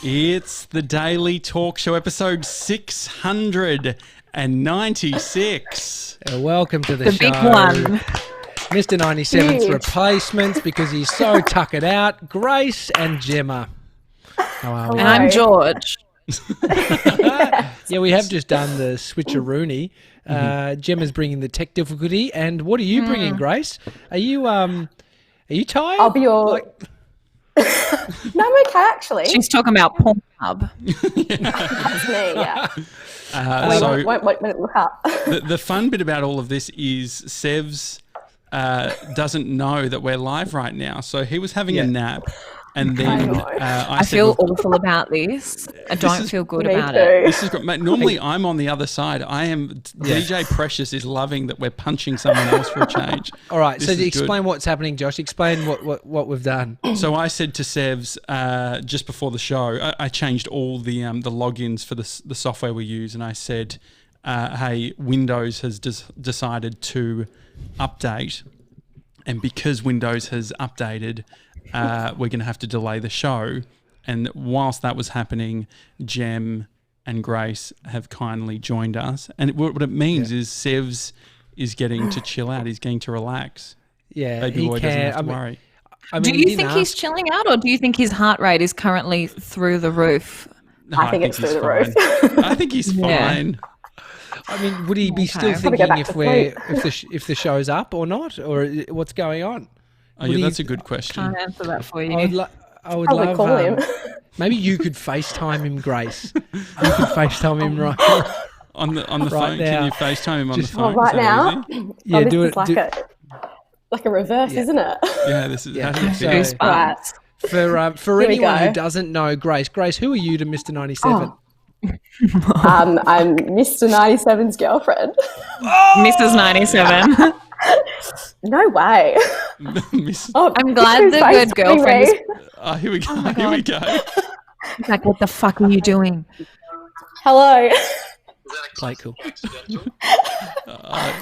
It's the Daily Talk Show, episode 696. Welcome to the show. Big one. Mr. 97's replacements because he's so tuckered out. Grace and Gemma. How are we? And I'm George. Yeah, we have just done the switcheroony. Gemma's bringing the tech difficulty. And what are you bringing, Grace? Are you tired? I'll be your... No, I'm okay, actually. She's talking about Pornhub. That's me, yeah. Wait, look up. The fun bit about all of this is Sevs doesn't know that we're live right now. So he was having a nap. And then I feel awful about this. I don't feel good about it. This is great. Mate, normally I'm on the other side. DJ Precious is loving that we're punching someone else for a change. All right, so explain what's happening, Josh. Explain what we've done. So I said to Sevs just before the show, I changed all the logins for the software we use, and I said, hey, Windows has decided to update, and because Windows has updated, we're going to have to delay the show. And whilst that was happening, Jem and Grace have kindly joined us. And what it means is Sevs is getting to chill out. He's getting to relax. Yeah, Baby boy doesn't have to worry. Do you think he's chilling out, or do you think his heart rate is currently through the roof? No, I think it's through the roof. I think he's fine. I mean, would he be still thinking if the show's up or not, or what's going on? Oh, yeah, that's a good question. Can't answer that for you. I would love call him. Maybe you could FaceTime him, Grace. You could FaceTime him right on the right phone. now. Can you FaceTime him on the phone? Right now? Yeah, do it. Like a reverse, isn't it? Yeah, this is how do you feel? Goosebumps. For anyone who doesn't know, Grace, who are you to Mr. 97? I'm Mr. 97's girlfriend. Mrs. 97. No way. I'm glad the good girlfriend is... Oh, here we go. Here we go. Like, what the fuck are you doing? Hello. Play cool.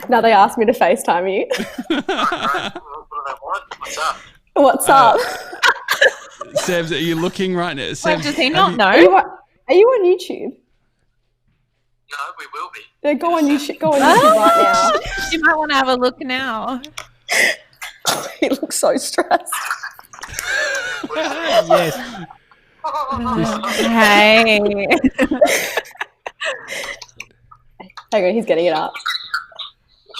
Now they asked me to FaceTime you. What's up? Sebs, are you looking right now? Sebs, Wait, does he not know? Are you on YouTube? No, we will be. No, go on YouTube. Go on YouTube right now. You might want to have a look now. He looks so stressed. Yes. Hey. Hang on, he's getting it up.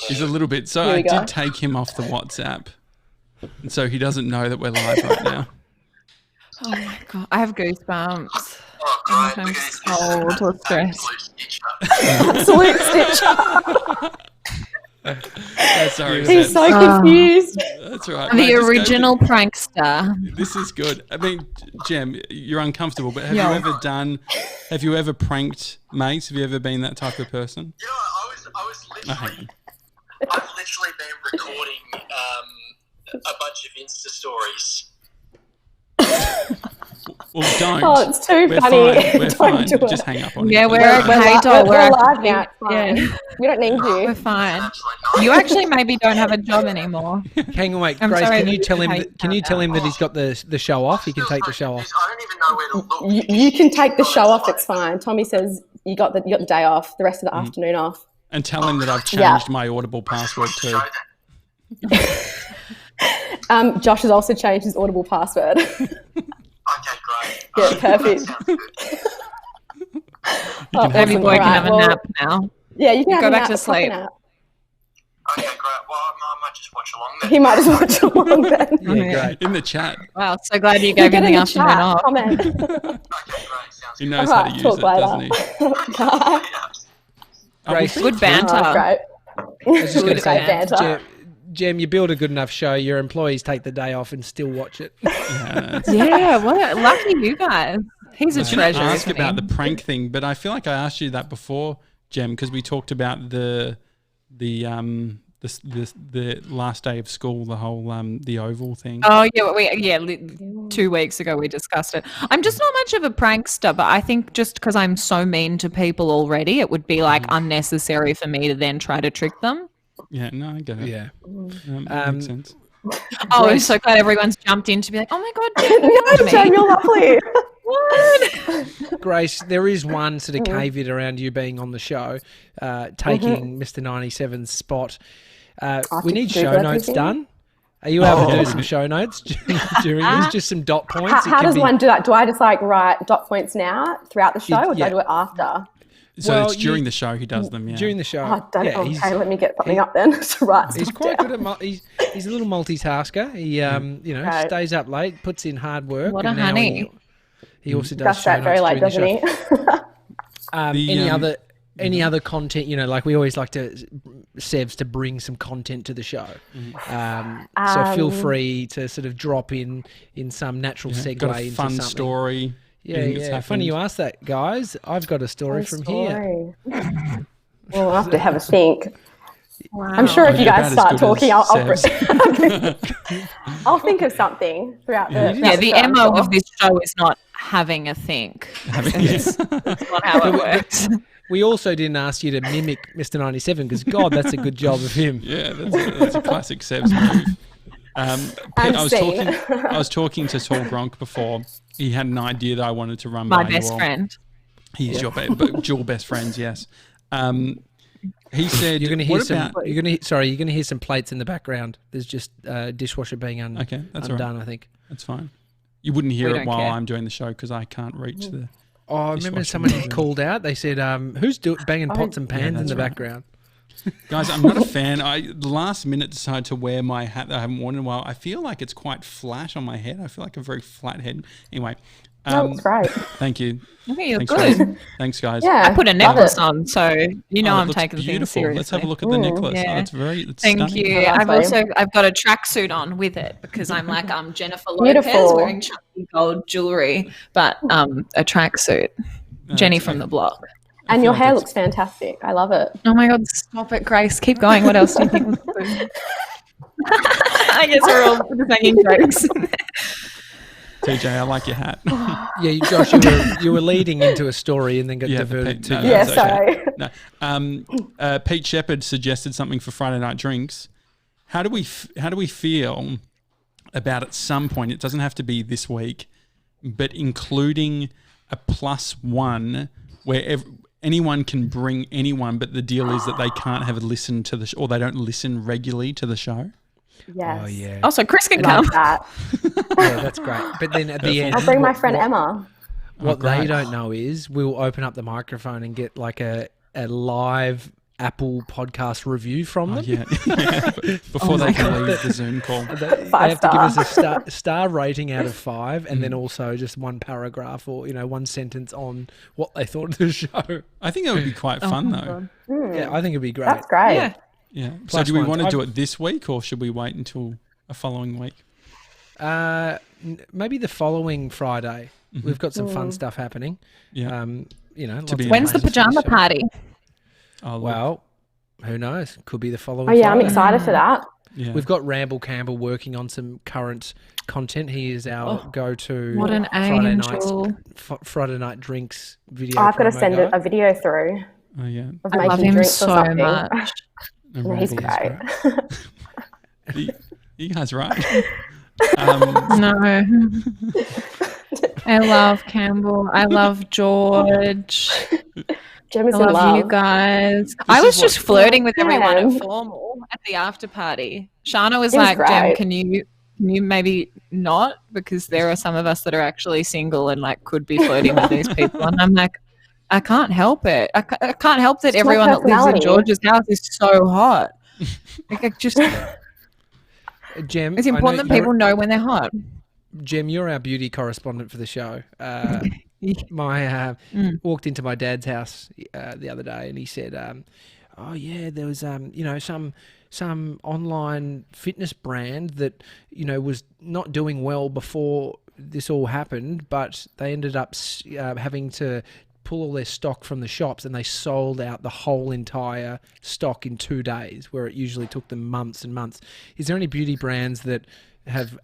He's a little bit. So I did take him off the WhatsApp, and so he doesn't know that we're live right now. Oh my God, I have goosebumps. Oh, God. I'm cold or stressed. Absolute stitch up. Sorry, He's so confused. That's right. The original prankster. This is good. I mean, Jem, you're uncomfortable, but have you ever pranked mates? Have you ever been that type of person? You know, I've literally been recording a bunch of Insta stories. Well, don't. Oh, it's too funny. We're fine. Just hang up on it. Yeah, we're okay, doll. We're live now. It's fine. Yeah. We don't need you. We're fine. You actually maybe don't have a job anymore. Hang on, wait, I'm Grace. sorry Can you that tell you him? hate Can you tell him that he's got the show off? He can take the show off. I don't even know where to look. You can take the show off. It's fine. Tommy says you got the day off. The rest of the afternoon off. And tell him that I've changed my Audible password too. Josh has also changed his Audible password. Okay, great. Yeah, perfect. That sounds good. Baby boy can have a nap now. Yeah, you can Go back to sleep. Okay, great. Well, I might just watch along then. He might just watch along then. Yeah, great. In the chat. Wow, so glad you gave him the afternoon off. Comment. Okay, great. Sounds He good. knows how to use it, doesn't he? Grace, Good banter. Oh, great. I was just going to say, banter. Jem, you build a good enough show. Your employees take the day off and still watch it. Yeah, what lucky you guys. He's a treasure. I was going to ask about the prank thing, but I feel like I asked you that before, Jem, because we talked about the last day of school, the whole the oval thing. Oh yeah, 2 weeks ago we discussed it. I'm just not much of a prankster, but I think just because I'm so mean to people already, it would be like unnecessary for me to then try to trick them. Yeah, no, I get it. Yeah, makes sense. Oh, I'm so glad everyone's jumped in to be like, oh my God, No, Jen, you're lovely. What? Grace, there is one sort of caveat around you being on the show, taking Mr. 97's spot. We need show notes done. Are you able to do some show notes during this? Just some dot points. How does one do that? Do I just like write dot points now throughout the show, or do I do it after? So it's during the show he does them, yeah. During the show. Okay, let me get something up then to write He's stuff quite down. good at he's a little multitasker. He stays up late, puts in hard work. What a and now honey. He also does Does show that very notes late, during the doesn't he? show. Any other content, like we always like to, Sevs, to bring some content to the show. So feel free to sort of drop in some natural segue got a into fun something. story. Yeah. Funny you asked that, guys. I've got a story from here. Well, I'll have to have a think. Wow. I'm sure if you guys about as start good as talking, Sevs. I'll think of something throughout the. Yeah, the MO of this show is not having a think. That's not how it works. We also didn't ask you to mimic Mr. 97 because, God, that's a good job of him. Yeah, that's a classic Sevs move. I was talking to Tall Gronk before. He had an idea that I wanted to run by My best friend. He's your dual best friends, yes. He said, You're going to hear You're going to hear some plates in the background. There's just dishwasher being Okay, that's undone. all right. I think That's fine. You wouldn't hear We it don't while care. I'm doing the show because I can't reach the. Oh, I remember dishwasher someone moving. called out. They said, "Who's banging pots and pans in that's the right. background?" Guys, I'm not a fan. The last minute decided to wear my hat that I haven't worn in a while. I feel like it's quite flat on my head. I feel like a very flat head. Anyway. That's great. Thank you. Okay, you're Thanks, good. guys. Thanks, guys. Yeah, I put a love necklace it. on, so you know Oh, it I'm looks taking things beautiful. seriously. Let's have a look at the necklace. yeah. Oh, it's Thank stunning. you. Lovely. I've got a tracksuit on with it because I'm like Jennifer Lopez Beautiful. wearing chunky gold jewelry, but a tracksuit. Jenny from the block. And your like hair it's- looks fantastic. I love it. Oh my God! Stop it, Grace. Keep going. What else do you think? was good? I guess we're all making jokes. TJ, I like your hat. Yeah, Josh, you were leading into a story and then got diverted to. no, Yeah, that's sorry. No. Pete Shepherd suggested something for Friday night drinks. How do we feel about at some point? It doesn't have to be this week, but including a +1 where anyone can bring anyone, but the deal is that they can't have a listen to the show or they don't listen regularly to the show. Yes. Oh yeah, Also, Chris can come. Love that. yeah, that's great. But then at the end, I'll bring my friend Emma. What great. they don't know is we'll open up the microphone and get like a live Apple podcast review from them. Yeah. Before they can leave the Zoom call. They have to give us a star rating out of 5 and then also just one paragraph or one sentence on what they thought of the show. I think that would be quite fun though. Yeah, I think it'd be great. That's great. Yeah. Yeah. So Plus do we ones. want to do it this week or should we wait until a following week? Maybe the following Friday. We've got some fun stuff happening. Yeah. Lots be of When's the plans for pajama show. party? Oh, look. Well, who knows? Could be the following. Oh yeah, I'm Friday. excited for that. Yeah. We've got Ramble Campbell working on some current content. He is our go-to What an angel. Friday night drinks video. Oh, I've got to promo send guy. a video through Oh yeah. of I making love him drinks so or something. much. No, he's great. You guys right. No. I love Campbell. I love George. Jem is I in love love. you guys. I was is just flirting with everyone man. at formal at the after party. Shana was He was like, Jem, great. can you maybe not? Because there are some of us that are actually single and like could be flirting with these people. And I'm like, I can't help it. I can't help that It's my everyone that lives in personality. George's house is so hot. Like, Jem, it's I important know that people know when they're hot. Jem, you're our beauty correspondent for the show. Walked into my dad's house the other day, and he said, "Oh yeah, there was some online fitness brand that was not doing well before this all happened, but they ended up having to pull all their stock from the shops, and they sold out the whole entire stock in 2 days, where it usually took them months and months." Is there any beauty brands that have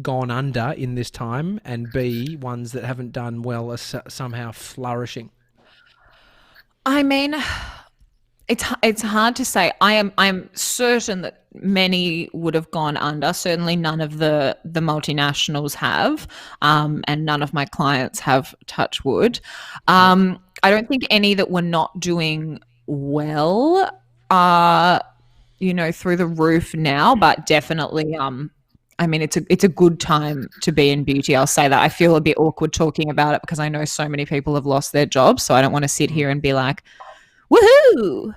gone under in this time, and B, ones that haven't done well are somehow flourishing? I mean, It's hard to say. I'm certain that many would have gone under. Certainly, none of the multinationals have, and none of my clients have. Touch wood. I don't think any that were not doing well are, through the roof now. But definitely, I mean, it's a good time to be in beauty. I'll say that. I feel a bit awkward talking about it because I know so many people have lost their jobs. So I don't want to sit here and be like, woohoo,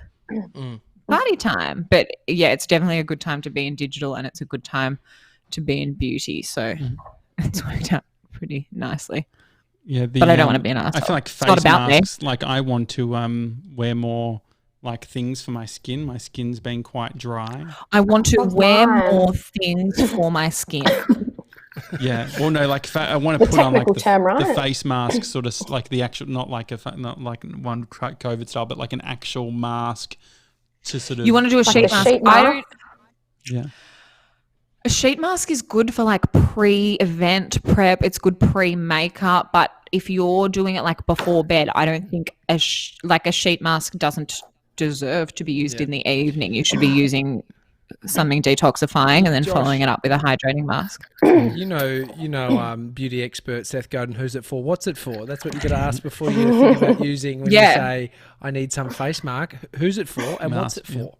party time. But yeah, it's definitely a good time to be in digital, and it's a good time to be in beauty. So it's worked out pretty nicely. Yeah, but I don't want to be an asshole. I feel like it's not about masks, me. like I want to wear more like things for my skin. My skin's been quite dry. I want to wear more things for my skin. Yeah. Well, no, like I want to put on like the face mask, sort of like the actual, not like one COVID style, but like an actual mask to sort of. You want to do a sheet mask? I don't. Yeah. A sheet mask is good for like pre-event prep. It's good pre-makeup, but if you're doing it like before bed, I don't think a sheet mask doesn't deserve to be used in the evening. You should be using something detoxifying and then following it up with a hydrating mask. Beauty expert Seth Godin, who's it for? What's it for? That's what you got to ask before you think about using when you say, I need some face mark. Who's it for and what's it for?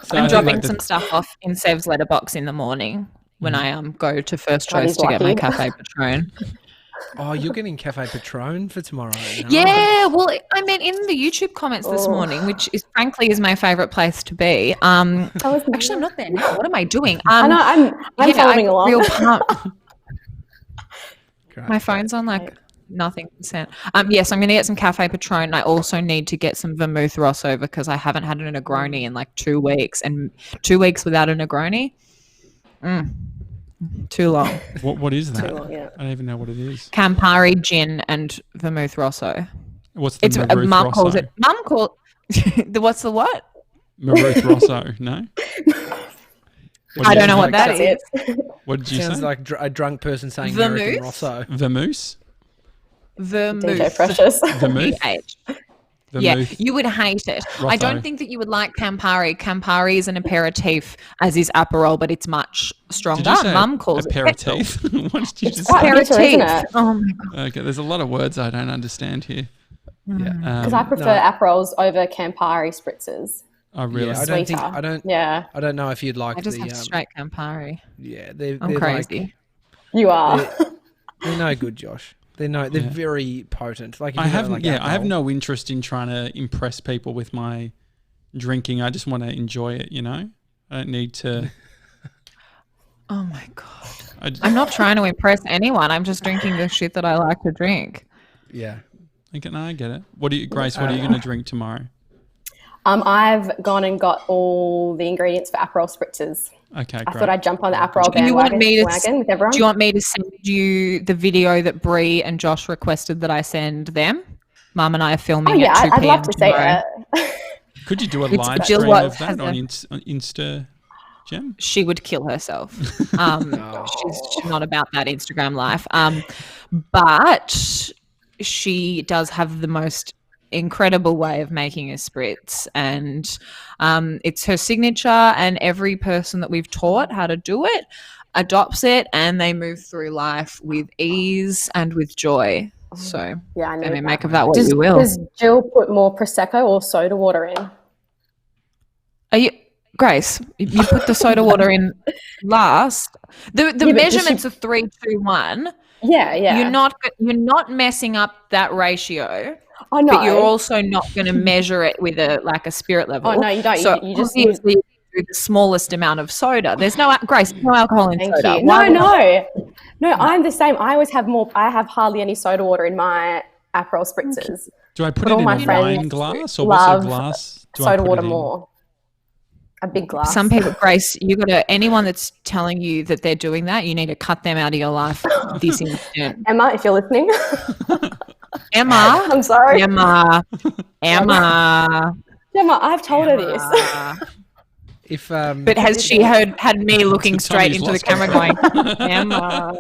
So I'm dropping some stuff off in Sev's letterbox in the morning when I go to First Choice to get my Cafe Patron. Oh, you're getting Cafe Patron for tomorrow. Nice. Yeah, well, I mean, in the YouTube comments this morning, which is frankly is my favourite place to be. Actually, I'm not there now. What am I doing? I know, I'm following along. Real my phone's on like nothing percent. Yes, I'm going to get some Cafe Patron. I also need to get some vermouth Rosso because I haven't had a Negroni in like 2 weeks, and 2 weeks without a Negroni. Too long. What is that? Too long, yeah. I don't even know what it is. Campari gin and vermouth Rosso. What's the Vermouth Mum Rosso? calls it. Mum calls what's the what? Vermouth Rosso. No. I don't know what that is. What did you say? Sounds like a drunk person saying Vermouth? American Rosso. Vermouth. DJ Precious. Vermouth. Yeah, you would hate it. Rosso. I don't think that you would like Campari. Campari is an aperitif, as is Aperol, but it's much stronger. Did you say Mum calls aperitif? What did you just quite say? bitter, isn't Aperitif. it? Oh my god. Okay, there's a lot of words I don't understand here. Yeah. Because I prefer Aperols over Campari spritzers. Oh, really? Yeah, I don't know if you'd like I just the have straight Campari. yeah, they're I'm crazy. You are. They're no good, Josh. They're very potent. Like if I you have don't like I alcohol. have no interest in trying to impress people with my drinking. I just want to enjoy it, I don't need to. Oh my god. I'm not trying to impress anyone. I'm just drinking the shit that I like to drink. Yeah. Okay, no, I get it. Grace, what are you going to drink tomorrow? I've gone and got all the ingredients for Aperol spritzers. Okay, great. I thought I'd jump on the Aperol Do you want bandwagon me to with everyone. Do you want me to send you the video that Bree and Josh requested that I send them? Mum and I are filming at 2 p.m. I'd love to see tomorrow. it. Could you do a It's live Jill stream Watt of that has on Insta, Gem? She would kill herself. She's not about that Instagram life. But she does have the most incredible way of making a spritz, and it's her signature, and every person that we've taught how to do it adopts it, and they move through life with ease and with joy. So Yeah, I know. I mean, that. make of that what you will. Does Jill put more Prosecco or soda water in? Are you Grace? You put the soda water in last. The measurements are 3, 2, 1. Yeah. You're not messing up that ratio. Oh, no. But you're also not going to measure it with a spirit level. Oh, no, you don't. So You just obviously do the smallest amount of soda. There's no alcohol in Thank soda. you. No, I'm the same. I always have more. I have hardly any soda water in my Aperol spritzers. Do I put But it all in my a friends wine glass, or what's love a glass? Do I soda put water it in? more. A big glass. Some people, Grace, anyone that's telling you that they're doing that, you need to cut them out of your life this instant. Emma, if you're listening. Emma. I'm sorry. Emma. Emma, I've told her this. If But has she had me looking straight Tommy's into the lost camera going, Emma?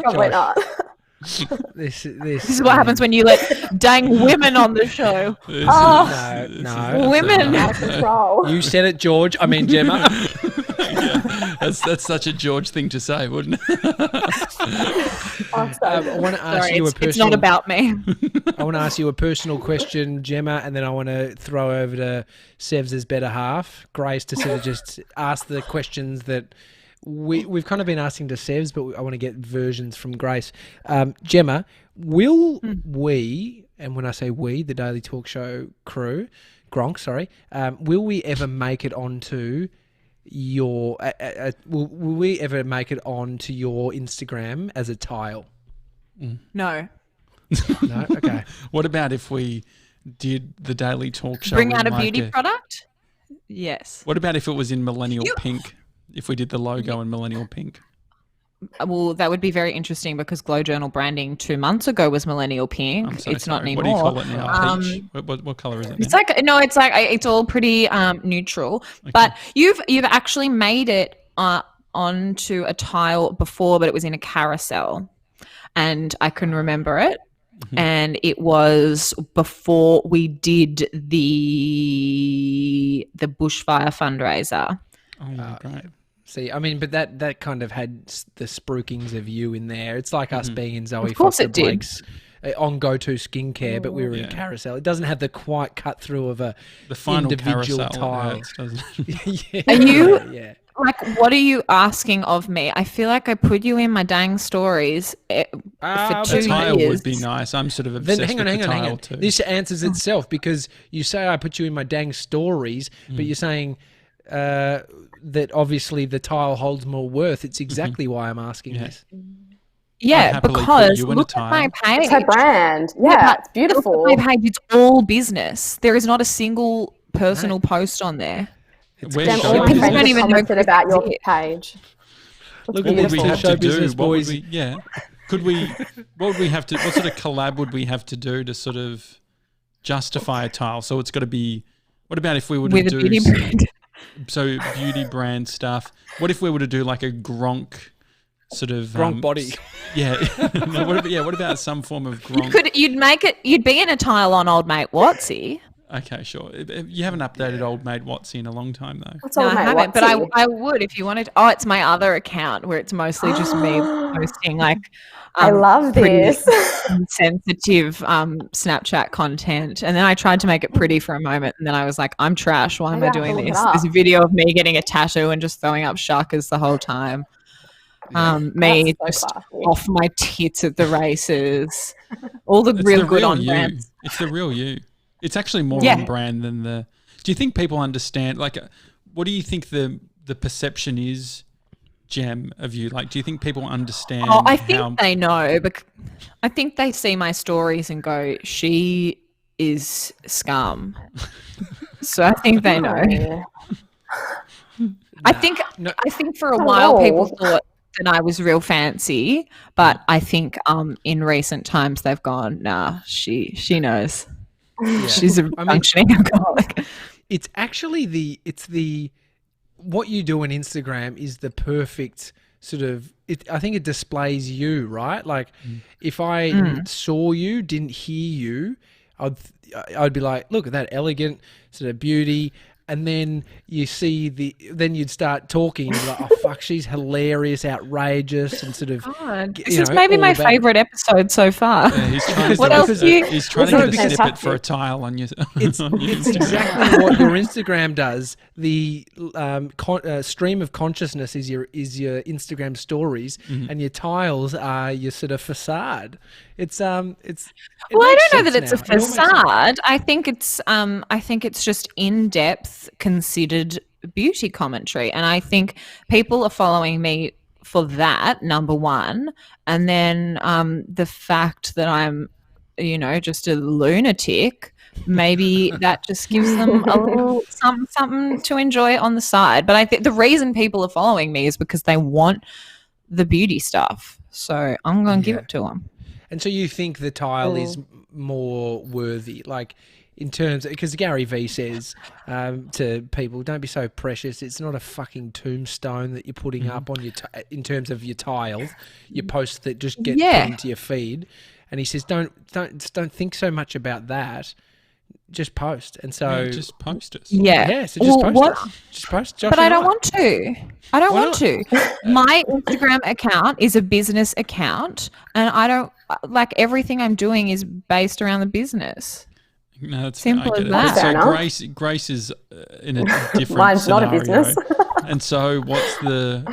Probably not. This This is what happens when you let dang women on the show. No. Women. Out of control. You said it, George. I mean, Gemma. Yeah, that's such a George thing to say, wouldn't it? Awesome. I want to ask Sorry, you a it's personal. not about me. I want to ask you a personal question, Gemma, and then I want to throw over to Sev's better half, Grace, to sort of just ask the questions that we've kind of been asking to Sev's, but I want to get versions from Grace. Gemma, will we, and when I say we, the Daily Talk Show crew, Gronk, sorry, will we ever make it onto your? Will we ever make it onto your Instagram as a tile? No. No. Okay. What about if we did the Daily Talk Show? Bring in out a like beauty product? Yes. What about if it was in millennial pink? If we did the logo in millennial pink? Well, that would be very interesting because Glow Journal branding 2 months ago was millennial pink. I'm so It's not sorry. anymore. What do you call it now? Peach? What color is it now? It's like it's all pretty neutral. But you've actually made it onto a tile before, but it was in a carousel, and I can remember it. And it was before we did the bushfire fundraiser. Oh, great. See, I mean, but that kind of had the spruikings of you in there. It's like us being in Zoe Of course Foster it did. Blake's on Go-To Skincare, but we were in Carousel. It doesn't have the quite cut through of a The final individual carousel tile. hurts, doesn't it? Yeah. Are you- Yeah. Like, what are you asking of me? I feel like I put you in my dang stories for but 2 A tile years. would be nice. I'm sort of Then obsessed hang with the on. tile too. This answers itself because you say I put you in my dang stories, but you're saying that obviously the tile holds more worth. It's exactly why I'm asking this. I'd Yeah, happily put because you in a look at my tile. page. It's her brand. Yeah, it's beautiful. Look at my page. It's all business. There is not a single personal post on there. We're Jen, all show my People friends don't have even know commented Chris about your is it. page. Look What at would we this have show to do? business, What would boys. we? Yeah. Could we? What would we have to? What sort of collab would we have to do to sort of justify a tile? So it's got to be. What about if we were to With a do beauty brand. so beauty brand stuff? What if we were to do like a Gronk sort of Gronk body. Yeah. No, what about some form of Gronk? You'd be in a tile on old mate Watsy. Okay, sure. You haven't updated old mate Watsy in a long time though. What's No, all I my haven't, but Watsy? I would if you wanted. Oh, it's my other account where it's mostly just me posting like I love pretty this. sensitive Snapchat content, and then I tried to make it pretty for a moment, and then I was like, I'm trash. Why am I Maybe I have to doing look it this? up. There's a video of me getting a tattoo and just throwing up shakas the whole time. Me That's so just classy. off my tits at the races. All the It's real the good real on you. brands. It's the real you. It's actually more Yeah. on brand than the. Do you think people understand? Like, what do you think the perception is, Gem, of you? Like, do you think people understand? Oh, I think how, they know. But I think they see my stories and go, "She is scum." So I think they know. Yeah. I think for a Oh, while no. people thought that I was real fancy, but I think in recent times they've gone, nah, she knows. She's a functioning alcoholic. It's actually what you do on Instagram is the perfect sort of. I think it displays you, right? Like, if I saw you, didn't hear you, I'd be like, look at that elegant sort of beauty. And then you see then you'd start talking and you're like, oh fuck, she's hilarious, outrageous, and sort of. God, you this is know, maybe all my about- favorite episode so far. Yeah, he's trying to What do else a, do you- He's trying to No, get a because- snippet for a tile on your. It's on your it's Instagram. exactly what your Instagram does. The stream of consciousness is your Instagram stories, and your tiles are your sort of facade. It Well, I makes don't know sense that it's a now. It all makes sense. facade. I think it's just in-depth, considered beauty commentary, and I think people are following me for that, number one, and then the fact that I'm, just a lunatic. Maybe that just gives them a little something to enjoy on the side. But I think the reason people are following me is because they want the beauty stuff. So I'm going to give it to them. And so you think the tile is more worthy? Like, in terms, because Gary V says to people, don't be so precious. It's not a fucking tombstone that you're putting up on your in terms of your tiles, your posts that just get put into your feed. And he says, don't think so much about that. Just post. And so just post it. yeah, so just post it. Just post. Josh, but I don't want to. I don't want to. My Instagram account is a business account, and I don't like everything I'm doing is based around the business. No, that's Simple I as get that. So Fair enough. Grace is in a different Mine's not scenario. a business. And so to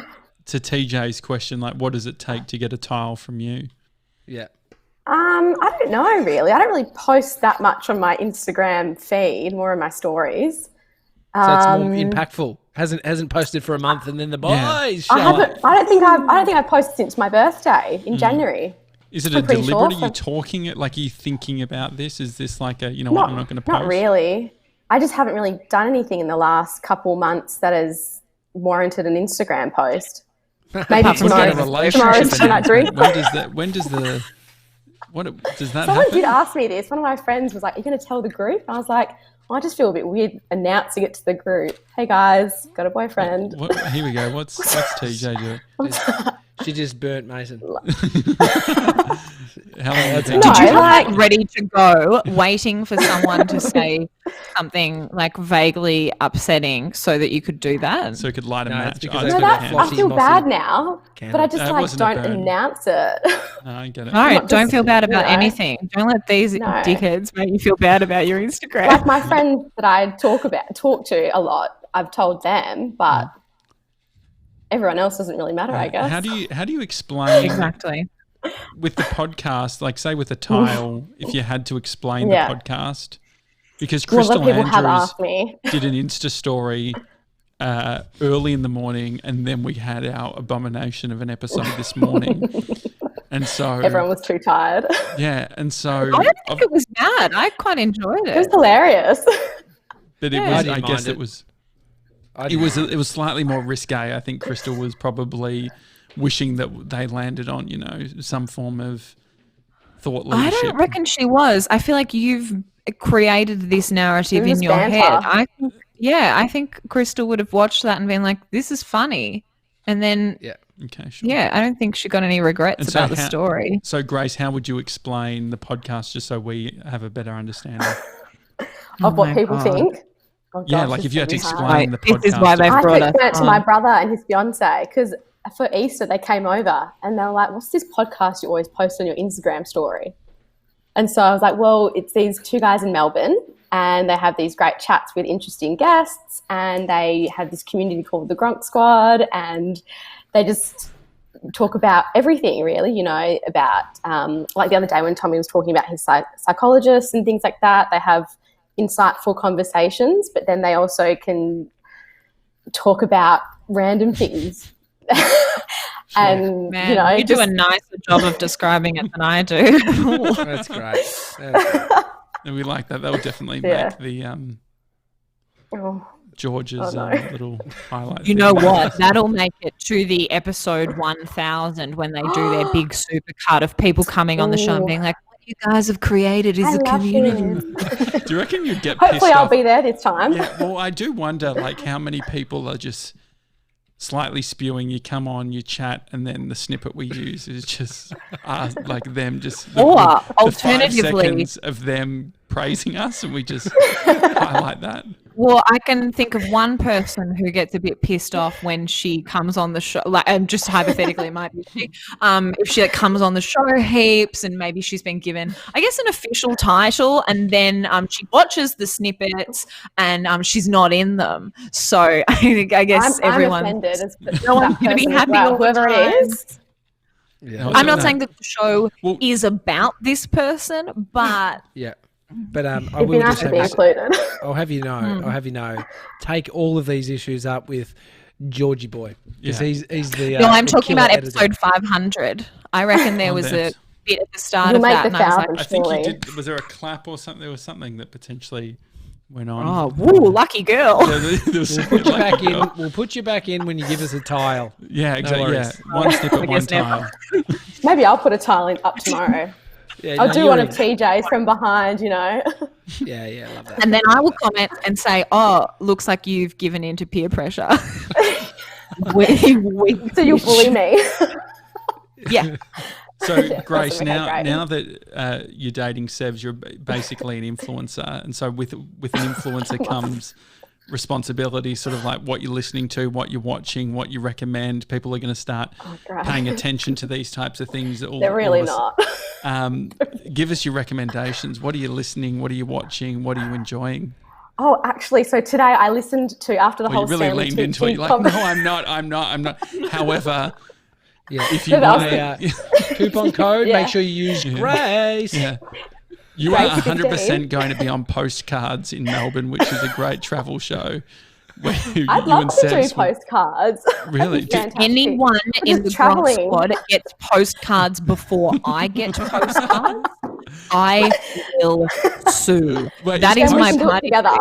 TJ's question, like, what does it take to get a tile from you? Yeah. I don't know really. I don't really post that much on my Instagram feed, more on my stories. So it's more impactful. Hasn't posted for a month, and then the boys show up. I don't think I've posted since my birthday in January. Is it I'm a pretty deliberate? sure. Are you talking it? Like, are you thinking about this? Is this like a, I'm not going to post? Not really. I just haven't really done anything in the last couple months that has warranted an Instagram post. Maybe tomorrow's that drink. When does that Someone happen? did ask me this. One of my friends was like, "Are you going to tell the group?" And I was like, I just feel a bit weird announcing it to the group. Hey guys, got a boyfriend. Here we go. What's TJ doing? She just burnt Mason. How long have you Did you like ready to go, waiting for someone to say something like vaguely upsetting so that you could do that? So it could light a match. because Oh, it's No, got it's a I got feel mossy bad now, candle. but I just That wasn't a don't burn. announce it. No, I get it. No, Not don't just, feel bad about you know. anything. Don't let these dickheads make you feel bad about your Instagram. Like my friends that I talk to a lot, I've told them, but everyone else doesn't really matter, I guess. How do you explain Exactly. with the podcast? Like, say with a tile, if you had to explain Yeah. the podcast, because Well, Crystal people have Andrews asked me. did an Insta story early in the morning, and then we had our abomination of an episode this morning. And so Everyone was too tired. yeah, and so I don't think it was bad. I quite enjoyed It was it. hilarious. but it Yeah. was. I I didn't guess mind it it. was. I It was slightly more risque. I think Crystal was probably wishing that they landed on, some form of thought I leadership. don't reckon she was. I feel like you've created this narrative It was in your banter. head. I think Crystal would have watched that and been like, "This is funny," and then Okay, sure. I don't think she got any regrets And so about the story. So, Grace, how would you explain the podcast just so we have a better understanding? Of what my people God. think. Oh, Yeah, gosh, like this if you had to is hard. explain the podcast. This is why they've I brought explained it us to my on. brother and his fiance because for Easter they came over and they were like, "What's this podcast you always post on your Instagram story?" And so I was like, "Well, it's these two guys in Melbourne and they have these great chats with interesting guests and they have this community called the Gronk Squad and they just talk about everything really, about like the other day when Tommy was talking about his psychologist and things like that. They have insightful conversations, but then they also can talk about random things." And Man, you do a nicer job of describing it than I do. That's great. And we like that. That would definitely Yeah. make the oh, George's no. Little highlight. You thing. know what? That'll make it to the episode 1000 when they do their big super cut of people coming on the show and Ooh. being like, "What you guys have created is I a love community." him. Do you reckon you'd get pissed Hopefully I'll off? be there this time. Yeah, well, I do wonder, like, how many people are just slightly spewing. You come on, you chat, and then the snippet we use is just like them just Or the 5 alternatively- seconds of them praising us, and we just highlight that. Well, I can think of one person who gets a bit pissed off when she comes on the show. Like, just hypothetically, it might be she. If she comes on the show heaps, and maybe she's been given, I guess, an official title, and then she watches the snippets, and she's not in them. So I guess I'm everyone. offended as No one's going to be happy all the whoever time. it is. Yeah. I'm not No. saying that the show Well- is about this person, but Yeah. But I It'd be will nice just to be have included. I'll have you know, take all of these issues up with Georgie Boy because Yeah. he's the. no, I'm the talking killer about editor. episode 500. I reckon there On was that. a bit at the start You'll of make that, the and I was like, 1,000. I think Surely. you did. Was there a clap or something? There was something that potentially went on. "Oh, woo, lucky girl." Yeah, there was We'll put you like- back in. We'll put you back in when you give us a tile. Yeah, exactly. worries. One snippet, one guess never. tile. Maybe I'll put a tile in up tomorrow. Yeah, I'll no, do you're one of in. TJ's from behind, you know. Yeah, I love that. And then I will comment and say, "Oh, looks like you've given in to peer pressure." So you'll bully me. Yeah. So Grace, awesome. Okay, great. now that you're dating Sevs, you're basically an influencer, and so with an influencer comes responsibility, sort of like what you're listening to, what you're watching, what you recommend. People are going to start paying attention to these types of things. They're really not. Give us your recommendations. What are you listening? What are you watching? What are you enjoying? Oh, actually, so today I listened to after the Well, whole you really Stanley leaned into it. Tucci You're like, no, I'm not. However, Yeah. if you But want a coupon code, Yeah. make sure you use Grace. yeah. You Grace are 100% 15. going to be on Postcards in Melbourne, which is a great travel show. Where I'd you love and to do Sevs will- postcards. Really? Fantastic. Anyone in the just Gronk travelling. Squad gets postcards before I get postcards, I will sue. Wait, That is is Then we my can do it party. together.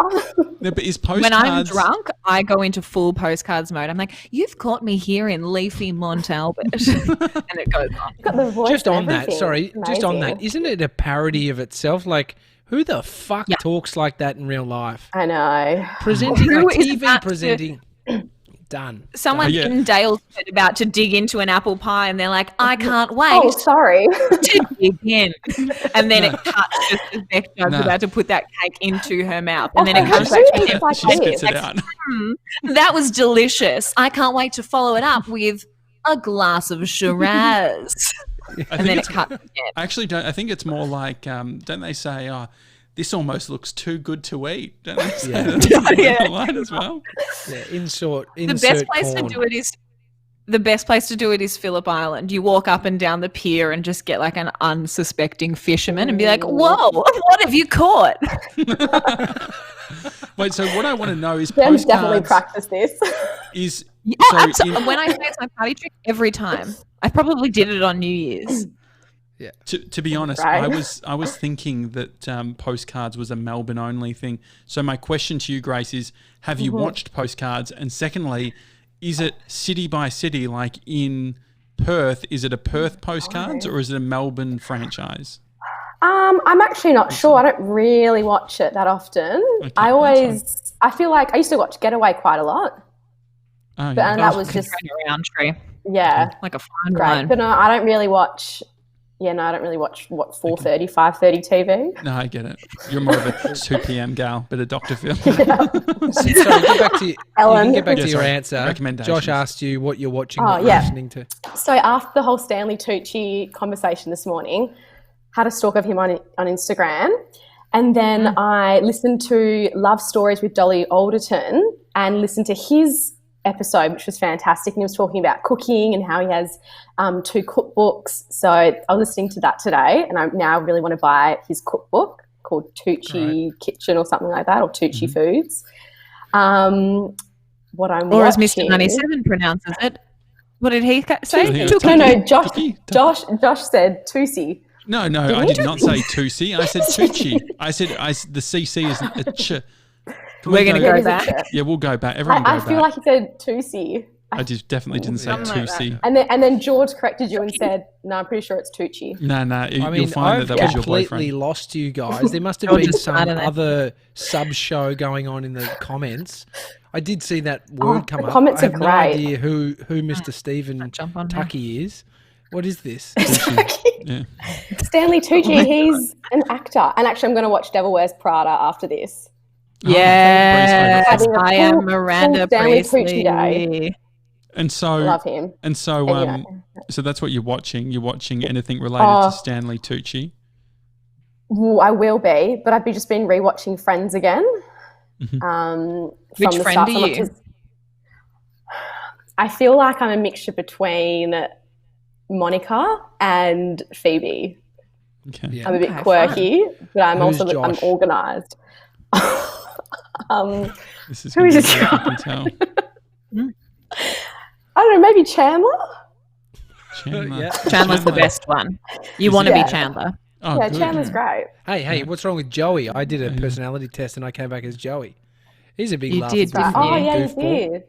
No, but is Postcards... When I'm drunk, I go into full postcards mode. I'm like, "You've caught me here in leafy Mont Albert," and it goes on. Got the voice Just and on that, everything. sorry, just on that, Amazing. isn't it a parody of itself? Like, who the fuck Yeah. talks like that in real life? I know. Presenting, Who like is TV about to- presenting. Done. Someone Yeah. in Dale's about to dig into an apple pie, and they're like, "I can't wait Oh, sorry. to dig in." And then it cuts just as Beck Jug's No. about to put that cake into her mouth, and then it Oh, comes really? back to him. Like She spits this. it out. That was delicious. I can't wait to follow it up with a glass of Shiraz. I And then it it's- cuts again. I actually don't. I think it's more like, don't they say, this almost looks too good to eat? Don't they say Yeah. that's Yeah. the line as well? Yeah, insert The best place corn. to do it is the best place to do it is Phillip Island. You walk up and down the pier and just get like an unsuspecting fisherman and be like, "Whoa, what have you caught?" Wait, so what I want to know is Ben's definitely Postcards practiced this. is... Oh, So in- when I say it's my party trick, every time. I probably did it on New Year's. To be honest, Right. I was thinking that Postcards was a Melbourne only thing. So my question to you, Grace, is: have you watched Postcards? And secondly, is it city by city, like in Perth? Is it a Perth Postcards or is it a Melbourne franchise? I'm actually not sure. I don't really watch it that often. Okay, I feel like I used to watch Getaway quite a lot. Oh, But, yeah. and that was just, Around tree, yeah, like a fine great. wine. But no, I don't really watch, I don't really watch, 4:30, 5:30 TV. No, I get it. You're more of a 2 p.m. gal, but a Dr. Phil. So get back to Ellen. you can get back Yeah, to your sorry. answer. Recommendations. Josh asked you what you're watching, Oh, what you're yeah. listening to. So after the whole Stanley Tucci conversation this morning, had a stalk of him on Instagram. And then I listened to Love Stories with Dolly Alderton and listened to his episode, which was fantastic. And he was talking about cooking and how he has 2 cookbooks. So I was listening to that today, and I now really want to buy his cookbook called Tucci Kitchen or something like that, or Tucci Foods. What I'm Or as watching, Mr. 97 pronounces it. What did he say? Yeah. Tuki. No, Josh said Tusi. No, I did not say Tusi. I said Tucci. I said the CC is a ch. Can we We're going to It go is a back. church. Yeah, we'll go back. Everyone I go feel back. like he said Tusi. I just definitely didn't say Something like Tusi. And then George corrected you and said, "No, I'm pretty sure it's Tucci." No, I you'll mean, find I've that was your completely boyfriend. lost you guys. There must have George been is some smarter than- other sub show going on in the comments. I did see that word come the up. comments I have are no great. idea who Mr. Stephen Jump on now. Tucky is. What is this? Yeah. Stanley Tucci, he's an actor. And actually, I'm going to watch Devil Wears Prada after this. Yes, Having a I am full Miranda Stanley Tucci Priestley. day. And so, Love him. and so, Anyway. so that's what you're watching. You're watching anything related Oh. to Stanley Tucci. Ooh, I will be, but I've just been rewatching Friends again. Mhm. From Which the friend start. are So I'm you? not just- I feel like I'm a mixture between Monica and Phoebe. Okay. Yeah. I'm a bit Okay, quirky, but I'm Who's also I'm Josh? organised. This is Who going to is be it? good, I can tell. I don't know, maybe Chandler? Chandler. Yeah. Chandler's the best one. You want to Yeah. be Chandler. Oh, Yeah, good. Chandler's great. Hey, what's wrong with Joey? I did a personality test and I came back as Joey. He's a big You laugh. did, Right. didn't Oh, you? yeah, you Goofball. did.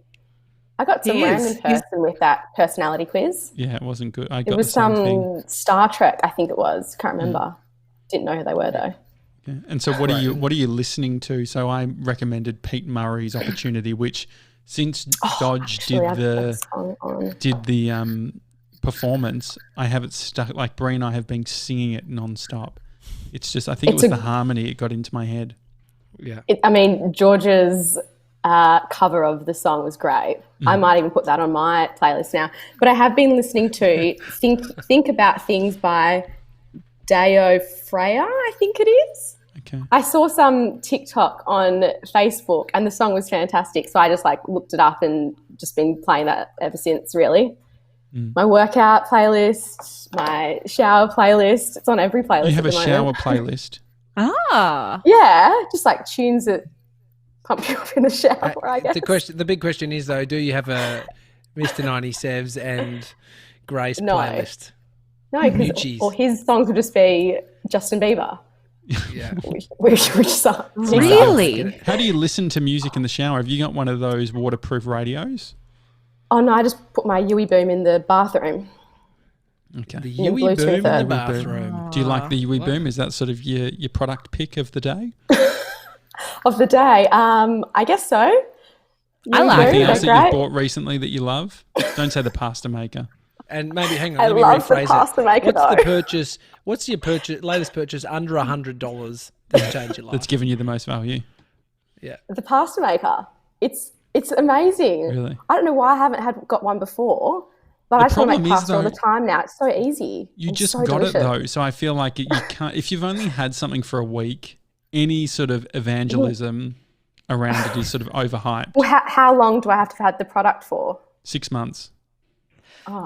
I got some He is. random person with that personality quiz. Yeah, it wasn't good. I got It was the same thing. some Star Trek, I think it was. Can't remember. Didn't know who they were though. Yeah. And so what are you listening to? So I recommended Pete Murray's Opportunity, which since Dodge Actually, I've got did that song on. the performance, I have it stuck. Like Bree and I have been singing it non-stop. It's just, I think It's it was a- the harmony. It got into my head. Yeah. George's cover of the song was great. I might even put that on my playlist now. But I have been listening to Think About Things by Deo Freya, I think it is. Okay. I saw some TikTok on Facebook and the song was fantastic. So I just looked it up and just been playing that ever since, really. My workout playlist, my shower playlist. It's on every playlist. You have at a the shower moment. playlist. Ah. Yeah, just tunes that pump you up in the shower, I guess. The big question is though, do you have a Mr. 97s and Grace No. playlist? No, Muchies. or his songs would just be Justin Bieber. Yeah. Which song? Really? How do you listen to music in the shower? Have you got one of those waterproof radios? Oh no, I just put my Yui Boom in the bathroom. Okay. The Yeah, Yui Bluetooth boom in the it. bathroom. Do you like the Yui Boom? Is that sort of your product pick of the day? Of the day, I guess so. I Yui like Boom, Anything they're else that you've great. bought recently that you love? Don't say the pasta maker. And maybe hang on, I let me love the rephrase pasta it. maker, What's the though. purchase? What's your latest purchase under $100 that's changed your life? That's given you the most value. Yeah. The pasta maker. It's amazing. Really? I don't know why I haven't got one before, but I just want to make problem is, pasta all the though, time now. It's so easy. You and just so got delicious. it though, so I feel like you can't. If you've only had something for a week, any sort of evangelism around it is sort of overhyped. Well, how long do I have to have had the product for? 6 months.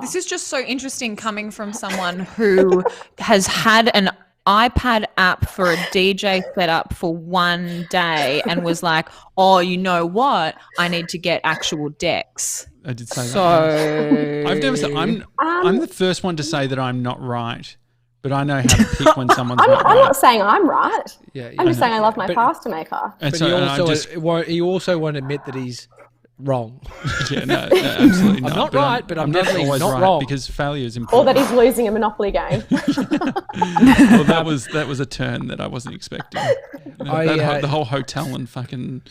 This is just so interesting coming from someone who has had an iPad app for a DJ setup for one day and was like, oh, you know what? I need to get actual decks. I did say that. So I've never said I'm the first one to say that I'm not right, but I know how to pick when someone's I'm not not right. saying I'm right. Yeah. I'm just saying I love my But- pasta maker. And But so he and I also, just he also won't admit that he's wrong. yeah, no, absolutely not. not right, but I'm never definitely always not right wrong. because failure is Or important. that he's losing a Monopoly game. Well, that was a turn that I wasn't expecting. The whole hotel and fucking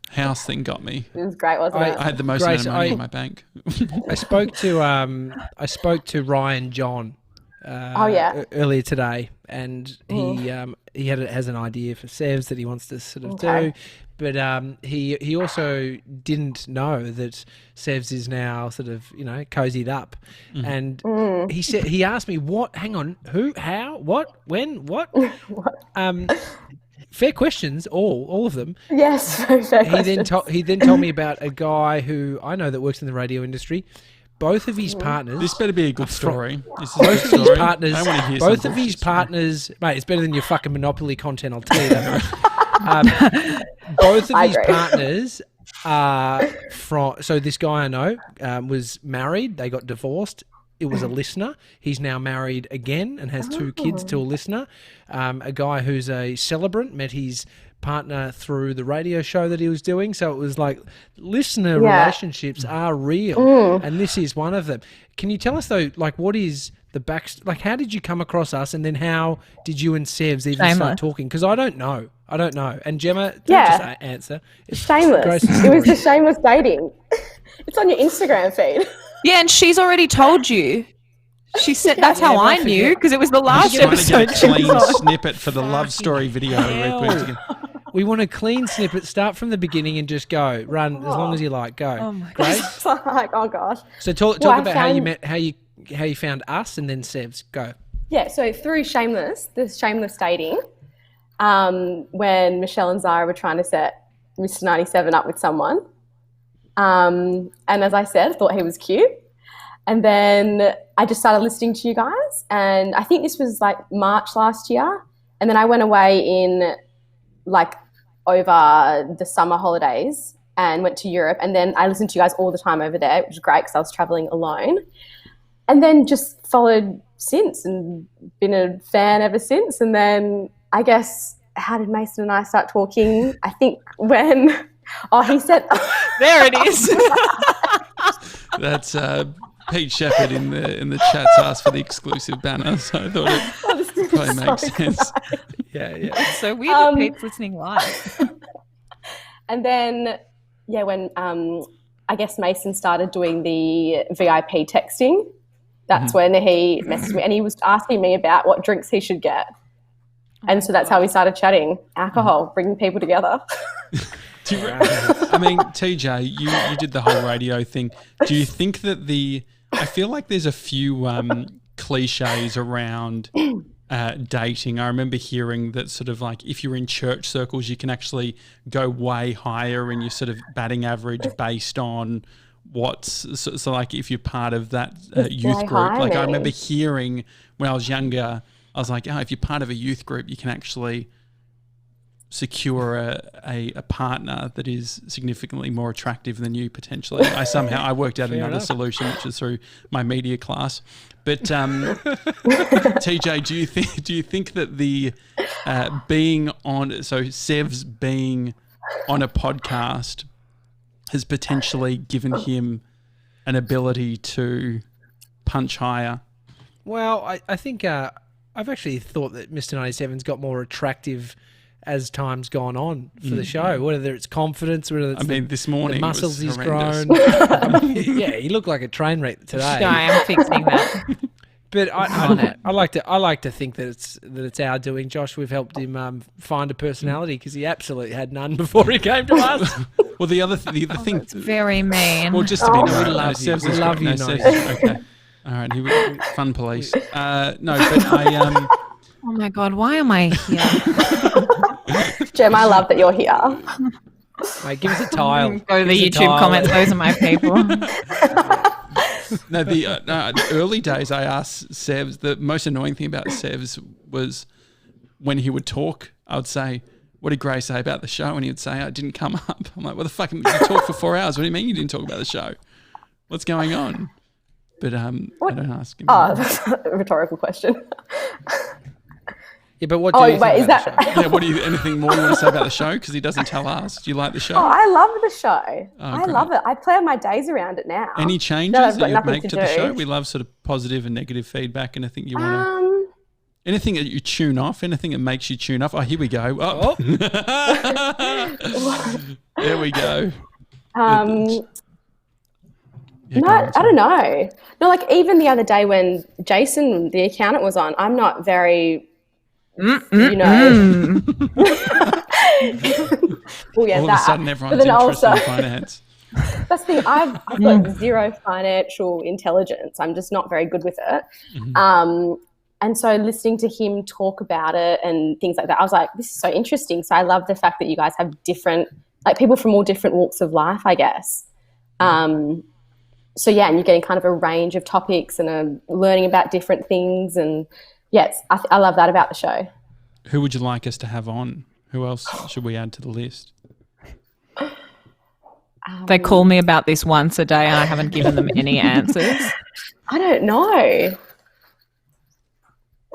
house thing got me. It was great, wasn't it? I had the most Grace, amount of money in my bank. I spoke to Ryan John. Oh, yeah. Earlier today, and he has an idea for Sevs that he wants to sort of Okay. do, but he also didn't know that Sevs is now sort of cozied up, and he asked me what? Hang on, who? How? What? When? What? Fair questions, all of them. Yes, very fair He then told me about a guy who I know that works in the radio industry. Both of his partners. This better be a good story. This is a Both good of his story. partners. I want to hear Both some of his bullshit story. partners, mate. It's better than your fucking Monopoly content. I'll tell you that. Both of I his agree. partners are from. So this guy I know was married. They got divorced. It was a listener. He's now married again and has 2 kids to a listener. A guy who's a celebrant met his partner through the radio show that he was doing. So it was like listener relationships are real, and this is one of them. Can you tell us though, like, what is the back? Like, how did you come across us, and then how did you and Sevs even Shameless. start talking? Because I don't know. And Gemma, don't Yeah. just answer. It's Shameless. Grace's It was story. the shameless dating. It's on your Instagram feed. yeah, and she's already told you. She said that's how but I I knew forget. because it was the I'm last just trying to episode. get a she clean was on. snippet for the love story video we're putting together. We want a clean snippet. Start from the beginning and just go. Run as long as you like. Go. Oh my Grace. It's like, oh gosh. So talk Well, I about how you found- met, how you found us, and then Sevs. Go. Yeah, so through the shameless dating, when Michelle and Zara were trying to set Mr. 97 up with someone. And as I said, I thought he was cute. And then I just started listening to you guys. And I think this was like March last year. And then I went away in like over the summer holidays and went to Europe. And then I listened to you guys all the time over there, which was great because I was traveling alone. And then just followed since and been a fan ever since. And then I guess, how did Mason and I start talking? I think when, he said, There it is. That's Pete Shepherd in the chat's asked for the exclusive banner, so I thought it probably makes sense. Yeah. So weird that Pete's listening live. And then, when I guess Mason started doing the VIP texting, that's when he messaged me and he was asking me about what drinks he should get. And so that's how we started chatting. Alcohol, bringing people together. I mean, TJ, you did the whole radio thing. Do you think that I feel like there's a few cliches around dating. I remember hearing that sort of like if you're in church circles, you can actually go way higher in your sort of batting average based on so like if you're part of that youth group. Like I remember hearing when I was younger, I was like, if you're part of a youth group, you can actually secure a partner that is significantly more attractive than you potentially. I worked out another solution, which is through my media class. But TJ, do you think that the Sev's being on a podcast has potentially given him an ability to punch higher? Well, I think I've actually thought that Mr. 97's got more attractive as time's gone on for the show, whether it's confidence, whether it's this morning the muscles he's horrendous. grown. He looked like a train wreck today. No, I am fixing that. But I like to think that it's our doing. Josh, we've helped him find a personality because he absolutely had none before he came to us. Well, the other thing, It's very mean. well, just to be nice, we love you. Okay, all right, here we go. Fun police. No, but I Oh my God, why am I here? Jem, I love that you're here. Mate, give us a tile. Go to the YouTube comments. Those are my people. No, the early days I asked Sevs, the most annoying thing about Sevs was when he would talk, I would say, what did Gray say about the show? And he would say, it didn't come up. I'm like, what the fuck? You talked for 4 hours. What do you mean you didn't talk about the show? What's going on? But I don't ask him. Oh, that's a rhetorical question. Yeah, but what do you think about the show? Anything more you want to say about the show? Because he doesn't tell us. Do you like the show? Oh, I love the show. I great. love it. I plan my days around it now. Any changes that you make to the show? We love sort of positive and negative feedback. Anything you want to... Anything that you tune off? Anything that makes you tune off? Oh, here we go. Oh. There we go. I don't know. No, like even the other day when Jason, the accountant, was on, I'm not very... Well, yeah, all of a sudden everyone's but then interested also, in finance. That's the thing. I've got zero financial intelligence. I'm just not very good with it. And so listening to him talk about it and things like that, I was like, this is so interesting. So I love the fact that you guys have different, like people from all different walks of life, I guess. So yeah, and you're getting kind of a range of topics and learning about different things. And yes, I love that about the show. Who would you like us to have on? Who else should we add to the list? They call me about this once a day and I haven't given them any answers. I don't know.